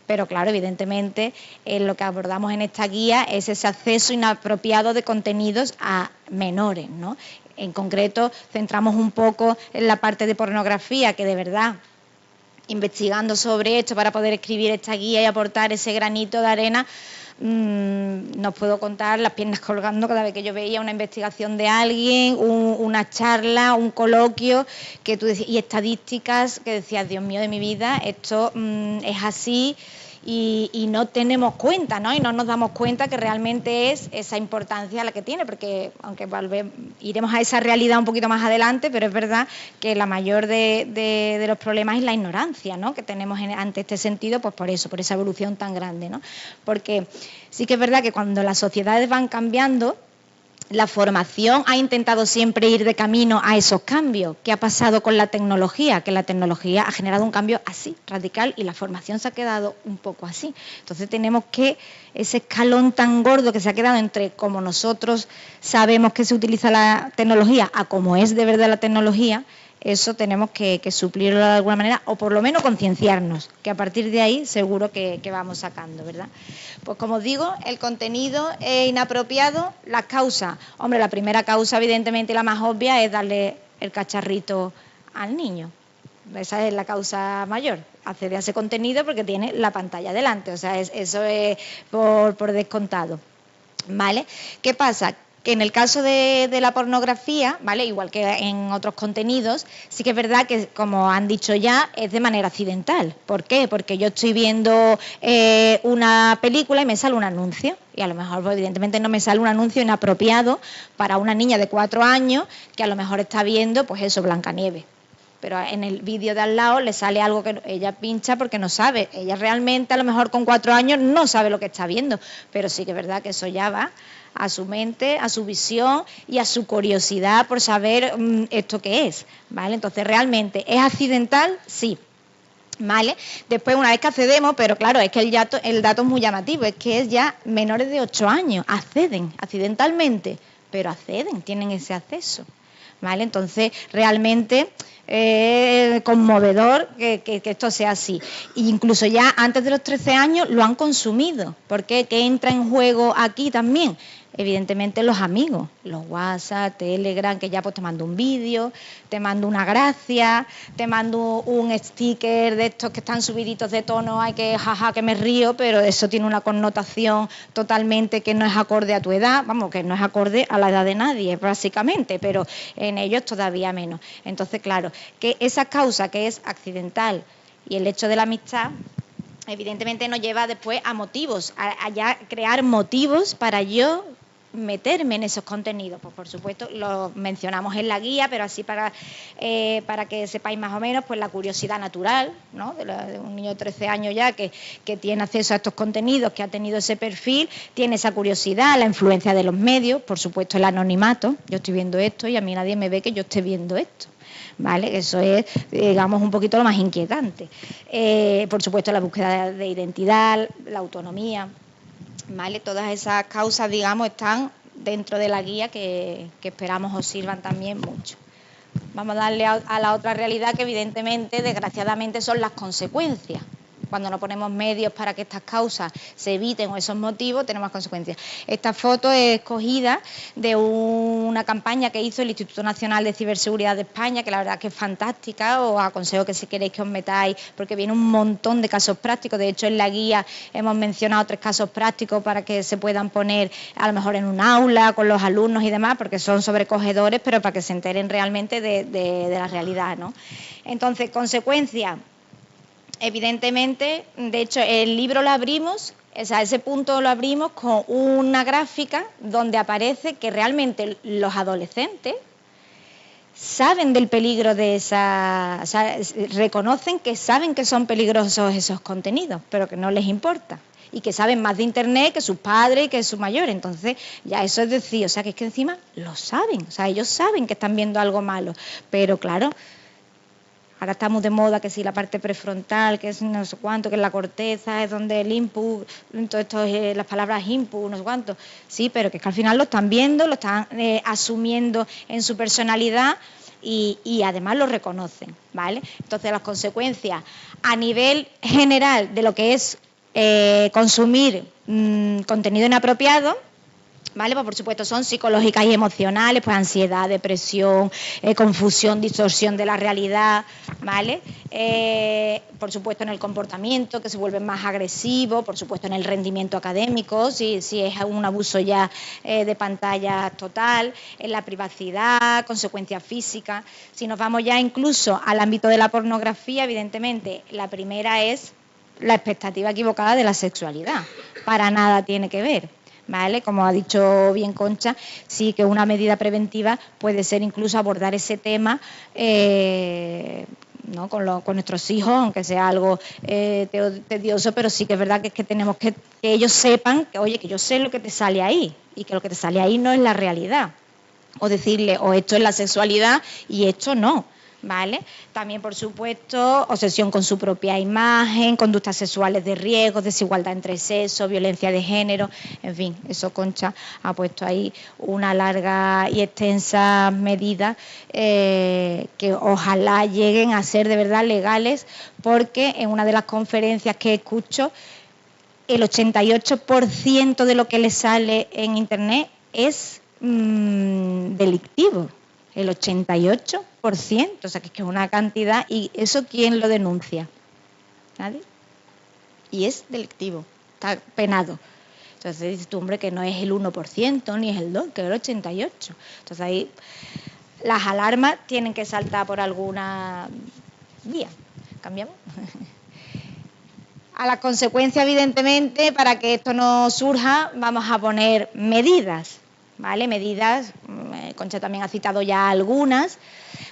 Pero claro, evidentemente, lo que abordamos en esta guía es ese acceso inapropiado de contenidos a menores, ¿no? En concreto, centramos un poco en la parte de pornografía, que de verdad, investigando sobre esto para poder escribir esta guía y aportar ese granito de arena, no puedo contar las piernas colgando cada vez que yo veía una investigación de alguien, una charla, un coloquio, que tú decías, y estadísticas que decías, Dios mío de mi vida, esto es así, y no tenemos cuenta, ¿no? Y no nos damos cuenta que realmente es esa importancia la que tiene, porque aunque iremos a esa realidad un poquito más adelante, pero es verdad que la mayor de los problemas es la ignorancia, ¿no? Que tenemos ante este sentido, pues por eso, por esa evolución tan grande, ¿no? Porque sí que es verdad que cuando las sociedades van cambiando, la formación ha intentado siempre ir de camino a esos cambios. ¿Qué ha pasado con la tecnología? Que la tecnología ha generado un cambio así, radical, y la formación se ha quedado un poco así. Entonces tenemos que, ese escalón tan gordo que se ha quedado entre cómo nosotros sabemos que se utiliza la tecnología a cómo es de verdad la tecnología, eso tenemos que suplirlo de alguna manera, o por lo menos concienciarnos, que a partir de ahí seguro que vamos sacando, ¿verdad? Pues como os digo, el contenido inapropiado, las causas. Hombre, la primera causa, evidentemente, y la más obvia, es darle el cacharrito al niño. Esa es la causa mayor, acceder a ese contenido porque tiene la pantalla delante, o sea, eso es por descontado, ¿vale? ¿Qué pasa? Que en el caso de la pornografía, ¿vale? Igual que en otros contenidos, sí que es verdad que, como han dicho ya, es de manera accidental. ¿Por qué? Porque yo estoy viendo una película y me sale un anuncio. Y a lo mejor, pues, evidentemente, no me sale un anuncio inapropiado para una niña de 4 años que a lo mejor está viendo, pues eso, Blancanieves. Pero en el vídeo de al lado le sale algo que ella pincha porque no sabe. Ella realmente, a lo mejor con 4 años, no sabe lo que está viendo. Pero sí que es verdad que eso ya va a su mente, a su visión y a su curiosidad por saber esto qué es, ¿vale? Entonces, ¿realmente es accidental? Sí, ¿vale? Después, una vez que accedemos, pero claro, es que el dato es muy llamativo, es que es ya menores de 8 años, acceden accidentalmente, pero acceden, tienen ese acceso, ¿vale? Entonces, realmente conmovedor que esto sea así. E incluso ya antes de los 13 años lo han consumido. ¿Por qué? ¿Qué entra en juego aquí también? Evidentemente los amigos, los WhatsApp, Telegram, que ya pues te mando un vídeo, te mando una gracia, te mando un sticker de estos que están subiditos de tono, ay que jaja que me río, pero eso tiene una connotación totalmente que no es acorde a tu edad, vamos, que no es acorde a la edad de nadie, básicamente, pero en ellos todavía menos. Entonces, claro, que esa causa que es accidental y el hecho de la amistad, evidentemente nos lleva después a motivos, a ya crear motivos para yo meterme en esos contenidos. Pues por supuesto lo mencionamos en la guía, pero así para que sepáis más o menos, pues la curiosidad natural, ¿no? De un niño de 13 años ya que tiene acceso a estos contenidos, que ha tenido ese perfil, tiene esa curiosidad, la influencia de los medios, por supuesto el anonimato, yo estoy viendo esto y a mí nadie me ve que yo esté viendo esto, ¿vale? Eso es, digamos, un poquito lo más inquietante. Por supuesto la búsqueda de identidad, la autonomía, ¿vale? Todas esas causas, digamos, están dentro de la guía que esperamos os sirvan también mucho. Vamos a darle a la otra realidad que evidentemente, desgraciadamente, son las consecuencias. Cuando no ponemos medios para que estas causas se eviten o esos motivos, tenemos consecuencias. Esta foto es escogida de una campaña que hizo el Instituto Nacional de Ciberseguridad de España, que la verdad que es fantástica. Os aconsejo que si queréis que os metáis, porque viene un montón de casos prácticos. De hecho, en la guía hemos mencionado 3 casos prácticos para que se puedan poner a lo mejor en un aula con los alumnos y demás, porque son sobrecogedores, pero para que se enteren realmente de la realidad, ¿no? Entonces, consecuencias. Evidentemente, de hecho, el libro lo abrimos, o sea, ese punto lo abrimos con una gráfica donde aparece que realmente los adolescentes saben del peligro de esa, o sea, reconocen que saben que son peligrosos esos contenidos, pero que no les importa. Y que saben más de Internet que sus padres y que su mayor. Entonces, ya eso es decir, o sea, que es que encima lo saben, o sea, ellos saben que están viendo algo malo, pero claro, ahora estamos de moda que si la parte prefrontal, que es no sé cuánto, que es la corteza, es donde el input, todo esto es las palabras input, no sé cuánto. Sí, pero que es que al final lo están viendo, lo están asumiendo en su personalidad y además lo reconocen, ¿vale? Entonces las consecuencias a nivel general de lo que es consumir contenido inapropiado, ¿vale? Pues por supuesto son psicológicas y emocionales, pues ansiedad, depresión, confusión, distorsión de la realidad, ¿vale? Por supuesto en el comportamiento, que se vuelve más agresivo, por supuesto en el rendimiento académico, si es un abuso ya de pantalla total, en la privacidad, consecuencias físicas. Si nos vamos ya incluso al ámbito de la pornografía, evidentemente la primera es la expectativa equivocada de la sexualidad. Para nada tiene que ver, ¿vale? Como ha dicho bien Concha, sí que una medida preventiva puede ser incluso abordar ese tema ¿no? con nuestros hijos, aunque sea algo tedioso, pero sí que es verdad que tenemos que ellos sepan que, oye, que yo sé lo que te sale ahí y que lo que te sale ahí no es la realidad. O decirle, o esto es la sexualidad y esto no, ¿vale? También, por supuesto, obsesión con su propia imagen, conductas sexuales de riesgo, desigualdad entre sexos, violencia de género, en fin, eso Concha ha puesto ahí una larga y extensa medida que ojalá lleguen a ser de verdad legales, porque en una de las conferencias que escucho, el 88% de lo que le sale en Internet es delictivo, el 88%, o sea que es una cantidad, y eso ¿quién lo denuncia? Nadie. Y es delictivo, está penado. Entonces dices tú, hombre, que no es el 1% ni es el 2%, que es el 88%. Entonces ahí las alarmas tienen que saltar por alguna vía. ¿Cambiamos? A las consecuencias, evidentemente, para que esto no surja, vamos a poner medidas. ¿Vale? Medidas, Concha también ha citado ya algunas.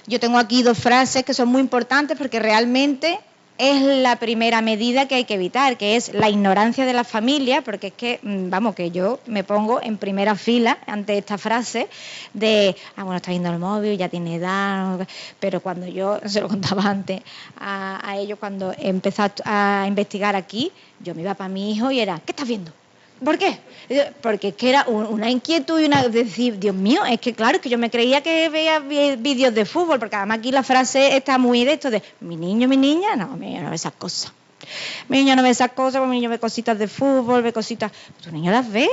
Yo tengo aquí 2 frases que son muy importantes porque realmente es la primera medida que hay que evitar, que es la ignorancia de la familia, porque es que, vamos, que yo me pongo en primera fila ante esta frase de, bueno, está viendo el móvil, ya tiene edad, pero cuando yo, se lo contaba antes a ellos, cuando empecé a investigar aquí, yo me iba para mi hijo y era, ¿qué estás viendo? ¿Por qué? Porque es que era una inquietud y una decir, Dios mío, es que claro, es que yo me creía que veía vídeos de fútbol, porque además aquí la frase está muy de esto de mi niño, mi niña, no, mi niño no ve esas cosas. Mi niño no ve esas cosas, porque mi niño ve cositas de fútbol, ve cositas. Tu niño las ve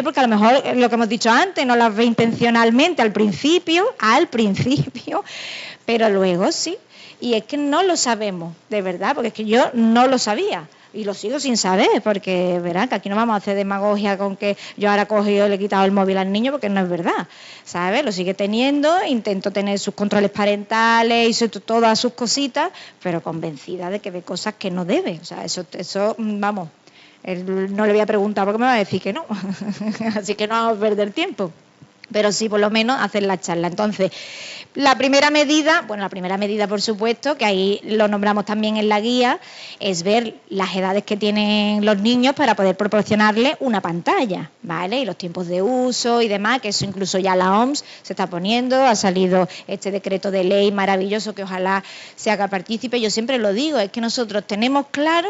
porque a lo mejor lo que hemos dicho antes, no las ve intencionalmente al principio, pero luego sí. Y es que no lo sabemos, de verdad, porque es que yo no lo sabía. Y lo sigo sin saber, porque verán que aquí no vamos a hacer demagogia con que yo ahora cogido y le he quitado el móvil al niño, porque no es verdad, ¿sabes? Lo sigue teniendo, intento tener sus controles parentales y todas sus cositas, pero convencida de que ve cosas que no debe. O sea, eso vamos, no le voy a preguntar porque me va a decir que no, así que no vamos a perder tiempo. Pero sí, por lo menos, hacer la charla. Entonces, la primera medida, por supuesto, que ahí lo nombramos también en la guía, es ver las edades que tienen los niños para poder proporcionarles una pantalla, ¿vale? Y los tiempos de uso y demás, que eso incluso ya la OMS se está poniendo, ha salido este decreto de ley maravilloso que ojalá se haga partícipe. Yo siempre lo digo, es que nosotros tenemos claro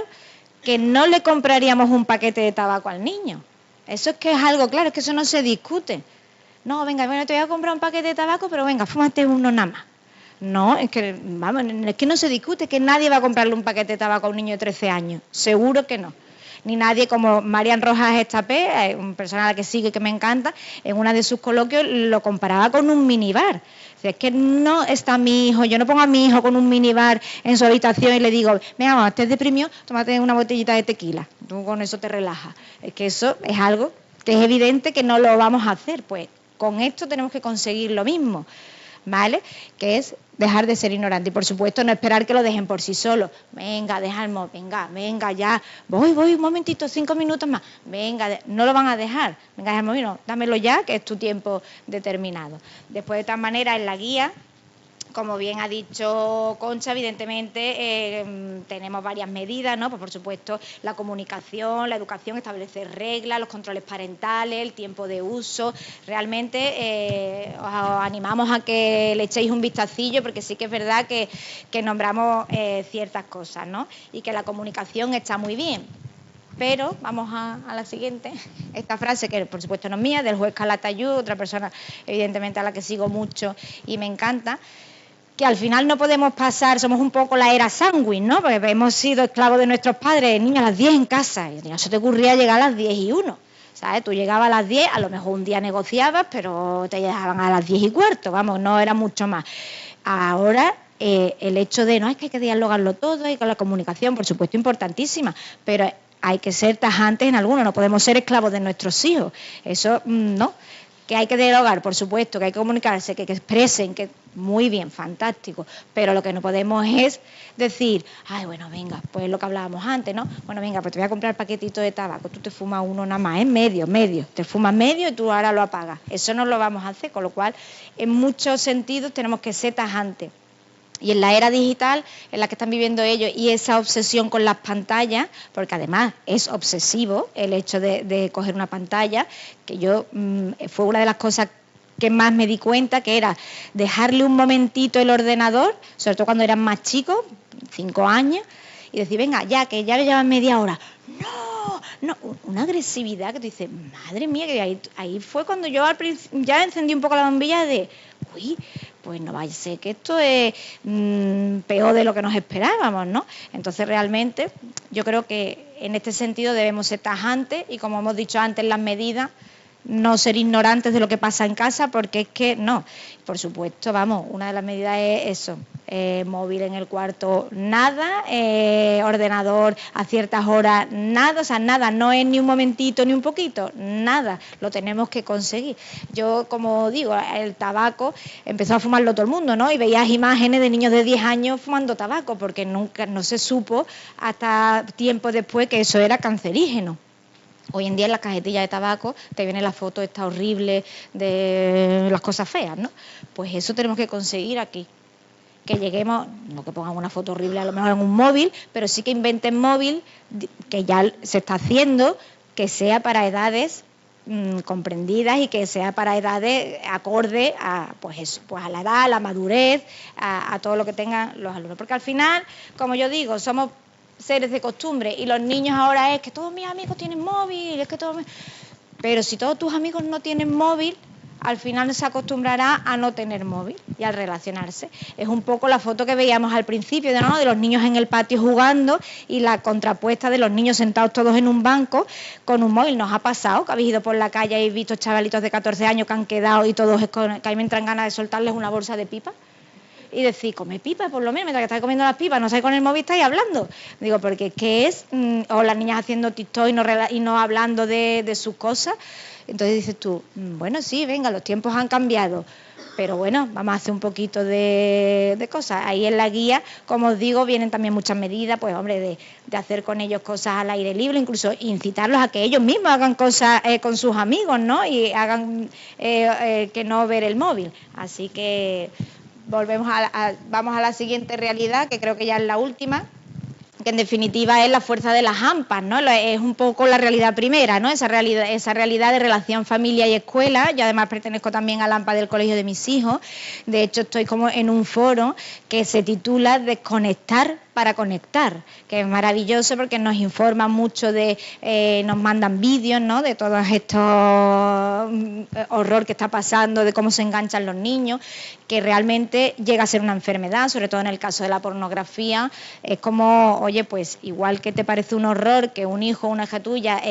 que no le compraríamos un paquete de tabaco al niño. Eso es que es algo claro, es que eso no se discute. No, venga, bueno, te voy a comprar un paquete de tabaco, pero venga, fúmate uno nada más. No, es que no se discute, que nadie va a comprarle un paquete de tabaco a un niño de 13 años. Seguro que no. Ni nadie, como Marian Rojas Estapé, una persona a la que sigue que me encanta, en una de sus coloquios lo comparaba con un minibar. O sea, es que no está mi hijo, yo no pongo a mi hijo con un minibar en su habitación y le digo, venga, vamos, estés deprimido, tómate una botellita de tequila. Tú con eso te relajas. Es que eso es algo que es evidente que no lo vamos a hacer, pues. Con esto tenemos que conseguir lo mismo, ¿vale? Que es dejar de ser ignorante y, por supuesto, no esperar que lo dejen por sí solos. Venga, deja el móvil, venga, ya, voy, un momentito, 5 minutos más. Venga, no lo van a dejar. Venga, deja el móvil, no, dámelo ya, que es tu tiempo determinado. Después, de todas maneras, en la guía, como bien ha dicho Concha, evidentemente tenemos varias medidas, ¿no? Pues por supuesto la comunicación, la educación, establecer reglas, los controles parentales, el tiempo de uso. Realmente os animamos a que le echéis un vistacillo, porque sí que es verdad que nombramos ciertas cosas, ¿no? Y que la comunicación está muy bien. Pero vamos a la siguiente. Esta frase, que por supuesto no es mía, del juez Calatayud, otra persona evidentemente a la que sigo mucho y me encanta, que al final no podemos pasar, somos un poco la era sándwich, ¿no? Porque hemos sido esclavos de nuestros padres, niños a las 10 en casa, y no se te ocurría llegar a las 10:01, ¿sabes? Tú llegabas a las 10, a lo mejor un día negociabas, pero te dejaban a las 10:15, vamos, no era mucho más. Ahora, el hecho de, no, es que hay que dialogarlo todo, y con la comunicación, por supuesto, importantísima, pero hay que ser tajantes en algunos, no podemos ser esclavos de nuestros hijos, eso no. Que hay que dialogar, por supuesto, que hay que comunicarse, que expresen, que muy bien, fantástico, pero lo que no podemos es decir, ay, bueno, venga, pues lo que hablábamos antes, ¿no? Bueno, venga, pues te voy a comprar paquetito de tabaco, tú te fumas uno nada más, medio, te fumas medio y tú ahora lo apagas. Eso no lo vamos a hacer, con lo cual, en muchos sentidos tenemos que ser tajantes. Y en la era digital en la que están viviendo ellos y esa obsesión con las pantallas, porque además es obsesivo el hecho de coger una pantalla, que yo fue una de las cosas que más me di cuenta, que era dejarle un momentito el ordenador, sobre todo cuando eran más chicos, 5 años, y decir, venga, ya, que ya le llevan media hora. No, una agresividad que tú dices, madre mía, que ahí fue cuando yo ya encendí un poco la bombilla de, uy, pues no vaya a ser que esto es peor de lo que nos esperábamos, ¿no? Entonces realmente yo creo que en este sentido debemos ser tajantes y, como hemos dicho antes, las medidas, no ser ignorantes de lo que pasa en casa, porque es que no. Por supuesto, vamos, una de las medidas es eso, móvil en el cuarto, nada, ordenador a ciertas horas, nada, o sea, nada, no es ni un momentito ni un poquito, nada, lo tenemos que conseguir. Yo, como digo, el tabaco empezó a fumarlo todo el mundo, ¿no? Y veías imágenes de niños de 10 años fumando tabaco, porque nunca, no se supo hasta tiempo después que eso era cancerígeno. Hoy en día en las cajetillas de tabaco te viene la foto esta horrible de las cosas feas, ¿no? Pues eso tenemos que conseguir aquí. Que lleguemos, no que pongan una foto horrible a lo mejor en un móvil, pero sí que inventen móvil, que ya se está haciendo, que sea para edades comprendidas y que sea para edades acorde a, pues eso, pues a la edad, a la madurez, a todo lo que tengan los alumnos. Porque al final, como yo digo, somos seres de costumbre y los niños ahora es que todos mis amigos tienen móvil, es que todos... Pero si todos tus amigos no tienen móvil, al final se acostumbrará a no tener móvil y a relacionarse. Es un poco la foto que veíamos al principio, ¿no? De los niños en el patio jugando y la contrapuesta de los niños sentados todos en un banco con un móvil. ¿Nos ha pasado que habéis ido por la calle y habéis visto chavalitos de 14 años que han quedado y todos, que a mí me entran ganas de soltarles una bolsa de pipa? Y decir, come pipa, por lo menos, mientras que estáis comiendo las pipas, no estáis con el móvil, estáis hablando. Digo, porque ¿qué es? O las niñas haciendo TikTok y no hablando de sus cosas. Entonces dices tú, bueno, sí, venga, los tiempos han cambiado, pero bueno, vamos a hacer un poquito de cosas. Ahí en la guía, como os digo, vienen también muchas medidas, pues hombre, de hacer con ellos cosas al aire libre, incluso incitarlos a que ellos mismos hagan cosas con sus amigos, ¿no? Y hagan que no ver el móvil. Así que... vamos a la siguiente realidad, que creo que ya es la última, que en definitiva es la fuerza de las AMPAs, ¿no? Es un poco la realidad primera, ¿no? Esa realidad de relación familia y escuela. Yo además pertenezco también a la AMPA del colegio de mis hijos. De hecho, estoy como en un foro que se titula Desconectar para conectar, que es maravilloso porque nos informa mucho nos mandan vídeos, ¿no? De todos estos horror que está pasando, de cómo se enganchan los niños, que realmente llega a ser una enfermedad, sobre todo en el caso de la pornografía. Es como, oye, pues igual que te parece un horror que un hijo o una hija tuya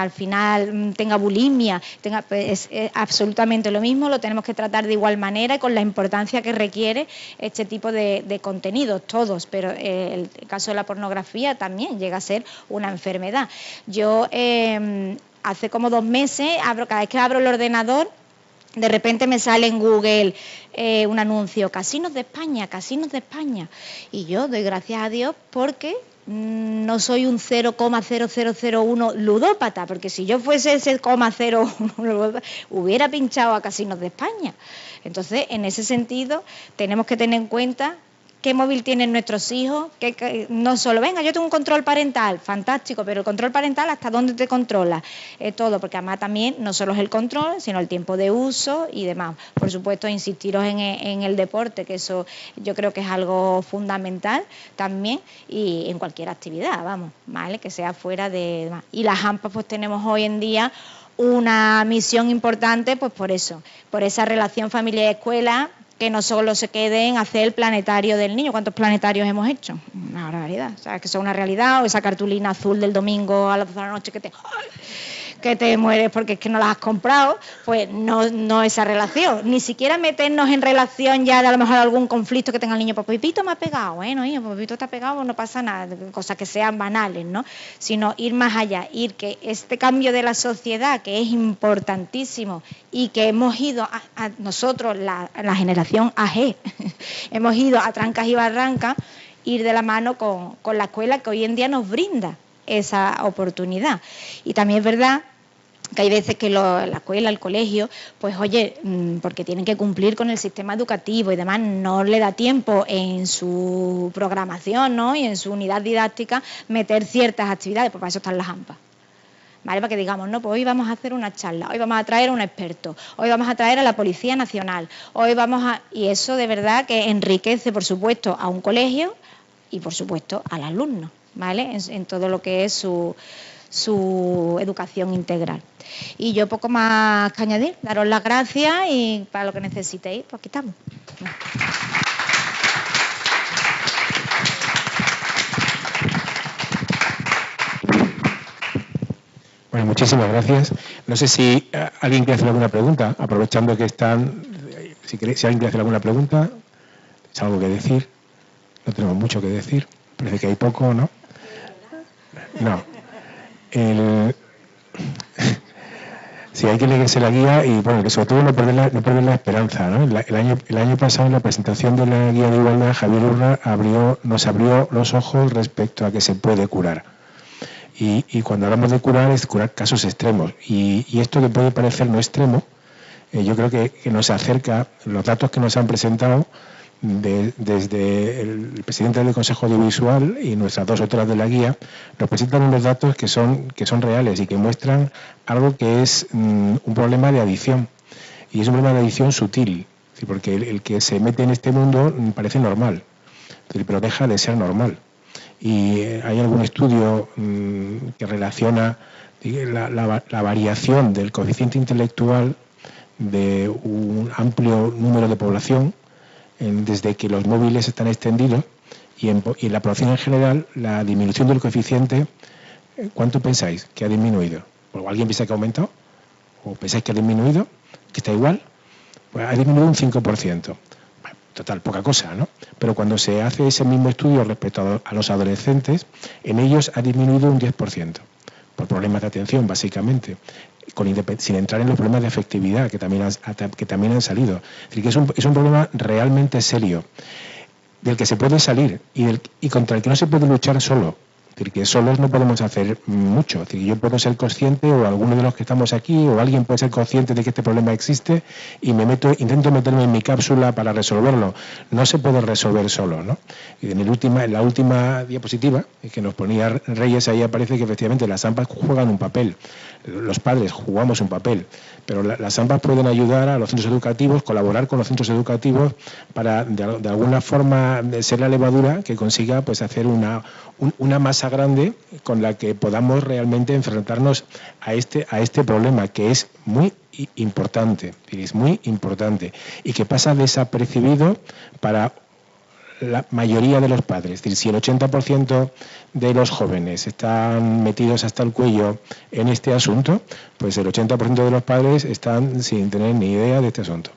al final tenga bulimia, pues es absolutamente lo mismo, lo tenemos que tratar de igual manera y con la importancia que requiere este tipo de contenidos, todos, pero el caso de la pornografía también llega a ser una enfermedad. Yo hace como 2 meses, cada vez que abro el ordenador, de repente me sale en Google un anuncio, casinos de España, y yo doy gracias a Dios porque no soy un 0,0001 ludópata, porque si yo fuese ese 0,01 hubiera pinchado a Casinos de España. Entonces, en ese sentido, tenemos que tener en cuenta qué móvil tienen nuestros hijos, que no solo, venga, yo tengo un control parental, fantástico, pero el control parental, ¿hasta dónde te controla? Todo, porque además también no solo es el control, sino el tiempo de uso y demás. Por supuesto, insistiros en el deporte, que eso yo creo que es algo fundamental también, y en cualquier actividad, vamos, ¿vale? Que sea fuera de... Y las AMPAs, pues tenemos hoy en día una misión importante, pues por eso, por esa relación familia-escuela, que no solo se quede en hacer el planetario del niño. ¿Cuántos planetarios hemos hecho? Una barbaridad. O sea, que eso es una realidad. O esa cartulina azul del domingo a las 12 de la noche que te... que te mueres porque es que no las has comprado, pues no esa relación. Ni siquiera meternos en relación ya de a lo mejor algún conflicto que tenga el niño. Pues Pepito me ha pegado, bueno, hijo, Pepito te ha pegado, no pasa nada, cosas que sean banales, ¿no? Sino ir más allá, ir que este cambio de la sociedad, que es importantísimo y que hemos ido a nosotros, la generación AG, hemos ido a trancas y barrancas, ir de la mano con la escuela que hoy en día nos brinda esa oportunidad. Y también es verdad que hay veces que la escuela, el colegio, pues oye, porque tienen que cumplir con el sistema educativo y demás, no le da tiempo en su programación, ¿no? Y en su unidad didáctica meter ciertas actividades, pues para eso están las AMPA. ¿Vale? Para que digamos, no, pues hoy vamos a hacer una charla, hoy vamos a traer a un experto, hoy vamos a traer a la Policía Nacional, hoy vamos a... Y eso de verdad que enriquece, por supuesto, a un colegio y, por supuesto, al alumno, ¿vale? En todo lo que es su educación integral. Y yo poco más que añadir, daros las gracias y para lo que necesitéis, pues aquí estamos. Bueno, muchísimas gracias. No sé si alguien quiere hacer alguna pregunta, aprovechando que están... Si alguien quiere hacer alguna pregunta, ¿es algo que decir? No tenemos mucho que decir. Parece que hay poco, ¿no? No. Sí, hay que leerse la guía y, bueno, que sobre todo no perder la esperanza, ¿no? El año pasado, en la presentación de la guía de igualdad, Javier Urra nos abrió los ojos respecto a que se puede curar. Y cuando hablamos de curar, es curar casos extremos. Y esto que puede parecer no extremo, yo creo que nos acerca, los datos que nos han presentado desde el presidente del Consejo Audiovisual y nuestras dos autoras de la guía, nos presentan unos datos que son reales y que muestran algo que es un problema de adicción. Y es un problema de adicción sutil, porque el que se mete en este mundo parece normal, pero deja de ser normal. Y hay algún estudio que relaciona la variación del coeficiente intelectual de un amplio número de población desde que los móviles están extendidos y en la población en general la disminución del coeficiente, ¿cuánto pensáis que ha disminuido? ¿O alguien piensa que ha aumentado? ¿O pensáis que ha disminuido? ¿Que está igual? Pues ha disminuido un 5%. Total, poca cosa, ¿no? Pero cuando se hace ese mismo estudio respecto a los adolescentes, en ellos ha disminuido un 10%, por problemas de atención, básicamente, sin entrar en los problemas de afectividad que también han salido. Es decir, que es un problema realmente serio, del que se puede salir y contra el que no se puede luchar solo. Es decir, que solos no podemos hacer mucho. Es decir, yo puedo ser consciente, o alguno de los que estamos aquí, o alguien puede ser consciente de que este problema existe y intento meterme en mi cápsula para resolverlo. No se puede resolver solo, ¿no? Y en la última diapositiva que nos ponía Reyes, ahí aparece que efectivamente las AMPA juegan un papel. Los padres jugamos un papel, pero las AMPA pueden ayudar a los centros educativos, colaborar con los centros educativos para de alguna forma ser la levadura que consiga pues hacer una masa grande con la que podamos realmente enfrentarnos a este problema, que es muy importante, y que pasa desapercibido para la mayoría de los padres. Es decir, si el 80% de los jóvenes están metidos hasta el cuello en este asunto, pues el 80% de los padres están sin tener ni idea de este asunto.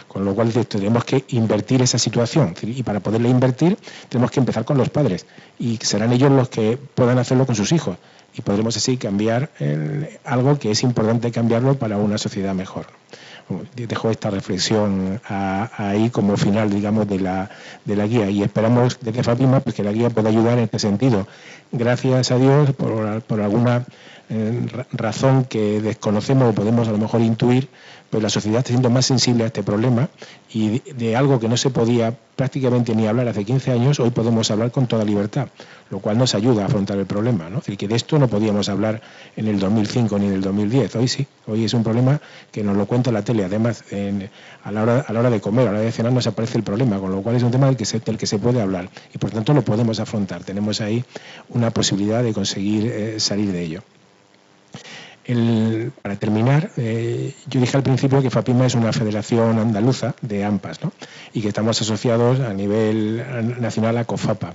Con lo cual tenemos que invertir esa situación, y para poderla invertir tenemos que empezar con los padres, y serán ellos los que puedan hacerlo con sus hijos, y podremos así cambiar algo que es importante cambiarlo para una sociedad mejor. Dejo esta reflexión ahí como final, digamos, de la guía, y esperamos desde FAPIMA pues, que la guía pueda ayudar en este sentido. Gracias a Dios por alguna razón que desconocemos o podemos a lo mejor intuir, pues la sociedad está siendo más sensible a este problema, y de algo que no se podía prácticamente ni hablar hace 15 años, hoy podemos hablar con toda libertad, lo cual nos ayuda a afrontar el problema, ¿no? Es decir, que de esto no podíamos hablar en el 2005 ni en el 2010, hoy sí, hoy es un problema que nos lo cuenta la tele, además a la hora de comer, a la hora de cenar nos aparece el problema, con lo cual es un tema del que se puede hablar y por tanto lo podemos afrontar, tenemos ahí una posibilidad de conseguir salir de ello. Para terminar, yo dije al principio que FAPIMA es una federación andaluza de AMPAs, ¿no? Y que estamos asociados a nivel nacional a COFAPA.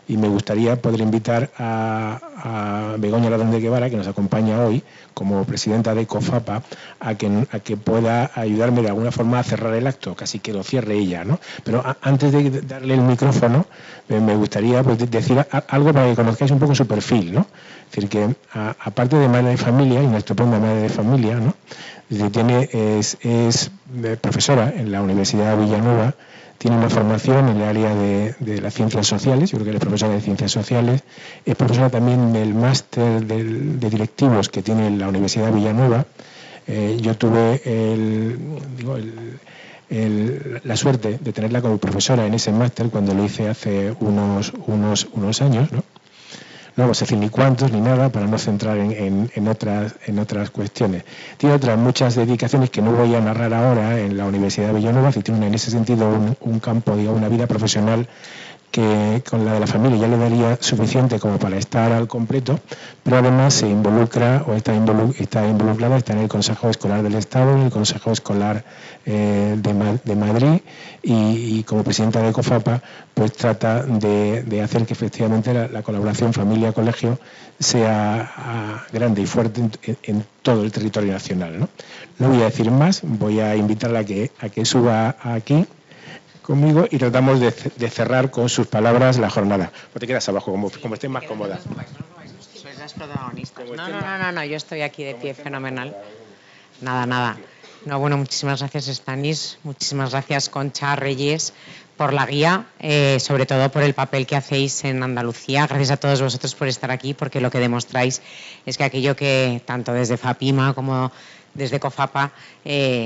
y me gustaría poder invitar a Begoña Ladrón de Guevara, que nos acompaña hoy como presidenta de COFAPA, a que pueda ayudarme de alguna forma a cerrar el acto, casi que lo cierre ella, ¿no? Pero antes de darle el micrófono, me gustaría pues, decir algo para que conozcáis un poco su perfil, ¿no? Es decir, que aparte de madre de familia, y una estupenda madre de familia, ¿no? Es profesora en la Universidad de Villanueva, tiene una formación en el área de las ciencias sociales, yo creo que es profesora de ciencias sociales, es profesora también del máster de directivos que tiene la Universidad de Villanueva. Yo tuve la suerte de tenerla como profesora en ese máster cuando lo hice hace unos años, ¿no? No vamos a decir ni cuántos ni nada para no centrar en otras cuestiones. Tiene otras muchas dedicaciones que no voy a narrar ahora en la Universidad de Villanueva, y tiene en ese sentido un campo, digamos, una vida profesional que con la de la familia ya le daría suficiente como para estar al completo, pero además se involucra o está involucrada, está en el Consejo Escolar del Estado, en el Consejo Escolar de Madrid y como presidenta de COFAPA pues trata de hacer que efectivamente la colaboración familia-colegio sea grande y fuerte en todo el territorio nacional, ¿no? No voy a decir más, voy a invitarla a que suba aquí conmigo y tratamos de cerrar con sus palabras la jornada. No te quedas abajo, como estés más cómoda. Sois las protagonistas. No, yo estoy aquí de pie, fenomenal. Nada. No, bueno, muchísimas gracias, Stanis, muchísimas gracias, Concha, Reyes, por la guía, sobre todo por el papel que hacéis en Andalucía. Gracias a todos vosotros por estar aquí, porque lo que demostráis es que aquello que tanto desde FAPIMA como desde COFAPA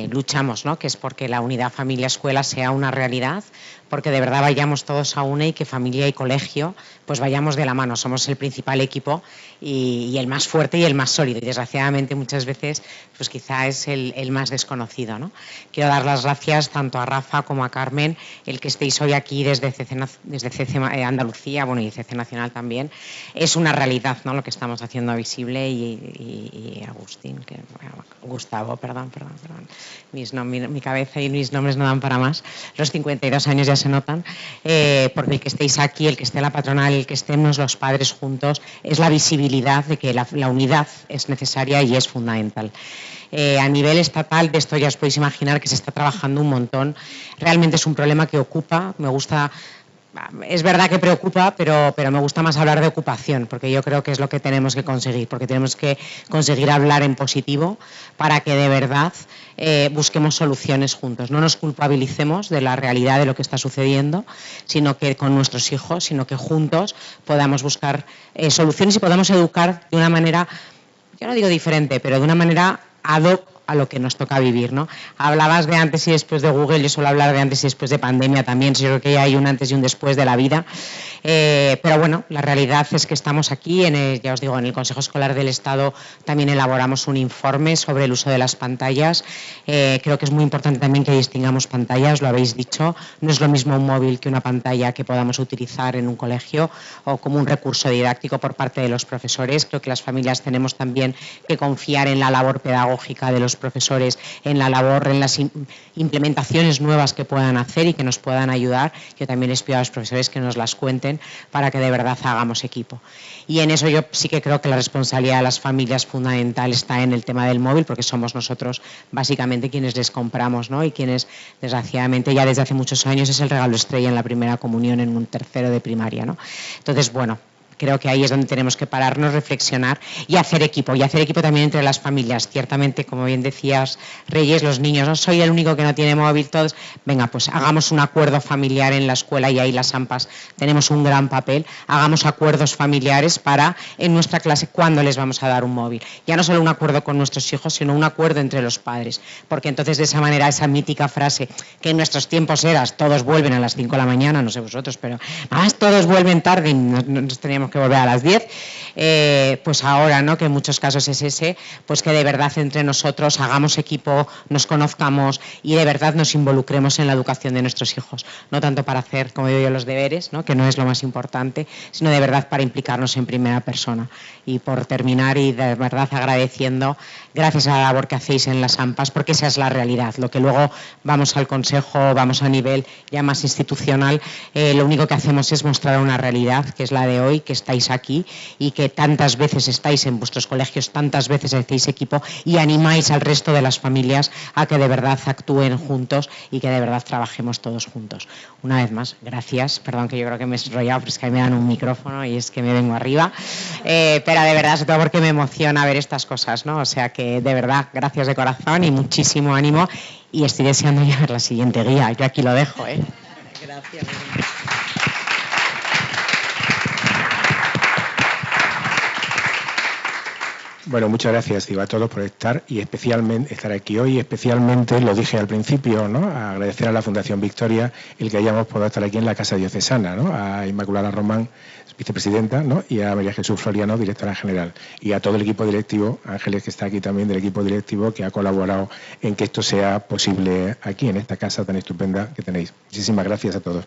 luchamos, ¿no? Que es porque la unidad familia-escuela sea una realidad, porque de verdad vayamos todos a una y que familia y colegio pues vayamos de la mano. Somos el principal equipo y el más fuerte y el más sólido, y desgraciadamente muchas veces pues quizá es el más desconocido, ¿no? Quiero dar las gracias tanto a Rafa como a Carmen, el que estéis hoy aquí desde CC Andalucía, bueno, y CC Nacional también, es una realidad, ¿no? Lo que estamos haciendo visible, y Agustín, Gustavo, perdón. Mi cabeza y mis nombres no dan para más. Los 52 años ya se notan, porque el que estéis aquí, el que esté en la patronal, el que estemos los padres juntos, es la visibilidad de que la unidad es necesaria y es fundamental. A nivel estatal, de esto ya os podéis imaginar que se está trabajando un montón. Realmente es un problema que ocupa, me gusta. Es verdad que preocupa, pero me gusta más hablar de ocupación, porque yo creo que es lo que tenemos que conseguir, porque tenemos que conseguir hablar en positivo para que de verdad busquemos soluciones juntos. No nos culpabilicemos de la realidad de lo que está sucediendo, sino que con nuestros hijos, sino que juntos podamos buscar soluciones y podamos educar de una manera, yo no digo diferente, pero de una manera ad hoc a lo que nos toca vivir, ¿no? Hablabas de antes y después de Google, yo suelo hablar de antes y después de pandemia también, yo creo que hay un antes y un después de la vida, pero bueno, la realidad es que estamos aquí, ya os digo, en el Consejo Escolar del Estado también elaboramos un informe sobre el uso de las pantallas. Creo que es muy importante también que distingamos pantallas, lo habéis dicho, no es lo mismo un móvil que una pantalla que podamos utilizar en un colegio o como un recurso didáctico por parte de los profesores. Creo que las familias tenemos también que confiar en la labor pedagógica de los profesores, en la labor, en las implementaciones nuevas que puedan hacer y que nos puedan ayudar. Yo también les pido a los profesores que nos las cuenten para que de verdad hagamos equipo. Y en eso yo sí que creo que la responsabilidad de las familias fundamental está en el tema del móvil, porque somos nosotros básicamente quienes les compramos, ¿no? Y quienes desgraciadamente ya desde hace muchos años es el regalo estrella en la primera comunión en un tercero de primaria, ¿no? Entonces, bueno, creo que ahí es donde tenemos que pararnos, reflexionar y hacer equipo también entre las familias. Ciertamente, como bien decías, Reyes, los niños, no soy el único que no tiene móvil, todos, venga, pues hagamos un acuerdo familiar en la escuela, y ahí las AMPAs tenemos un gran papel, hagamos acuerdos familiares para en nuestra clase cuándo les vamos a dar un móvil. Ya no solo un acuerdo con nuestros hijos, sino un acuerdo entre los padres, porque entonces de esa manera esa mítica frase que en nuestros tiempos era todos vuelven a las 5 de la mañana, no sé vosotros, pero más todos vuelven tarde, y nos teníamos que volver a las 10, pues ahora, ¿no?, que en muchos casos es ese, pues que de verdad entre nosotros hagamos equipo, nos conozcamos y de verdad nos involucremos en la educación de nuestros hijos, no tanto para hacer, como digo yo, los deberes, ¿no?, que no es lo más importante, sino de verdad para implicarnos en primera persona. Y por terminar, y de verdad agradeciendo, gracias a la labor que hacéis en las AMPAs, porque esa es la realidad. Lo que luego vamos al Consejo, vamos a nivel ya más institucional, lo único que hacemos es mostrar una realidad, que es la de hoy, que estáis aquí y que tantas veces estáis en vuestros colegios, tantas veces hacéis equipo y animáis al resto de las familias a que de verdad actúen juntos y que de verdad trabajemos todos juntos. Una vez más, gracias. Perdón que yo creo que me he enrollado, pero es que me dan un micrófono y es que me vengo arriba. Pero de verdad, sobre todo porque me emociona ver estas cosas, ¿no? O sea que de verdad, gracias de corazón y muchísimo ánimo. Y estoy deseando ya ver la siguiente guía. Yo aquí lo dejo, ¿eh? Gracias. Bueno, muchas gracias, digo, a todos por estar y especialmente estar aquí hoy. Especialmente, lo dije al principio, ¿no?, agradecer a la Fundación Victoria el que hayamos podido estar aquí en la Casa Diocesana, ¿no?, a Inmaculada Román, vicepresidenta, ¿no?, y a María Jesús Floriano, directora general, y a todo el equipo directivo, Ángeles, que está aquí también, del equipo directivo, que ha colaborado en que esto sea posible aquí, en esta casa tan estupenda que tenéis. Muchísimas gracias a todos.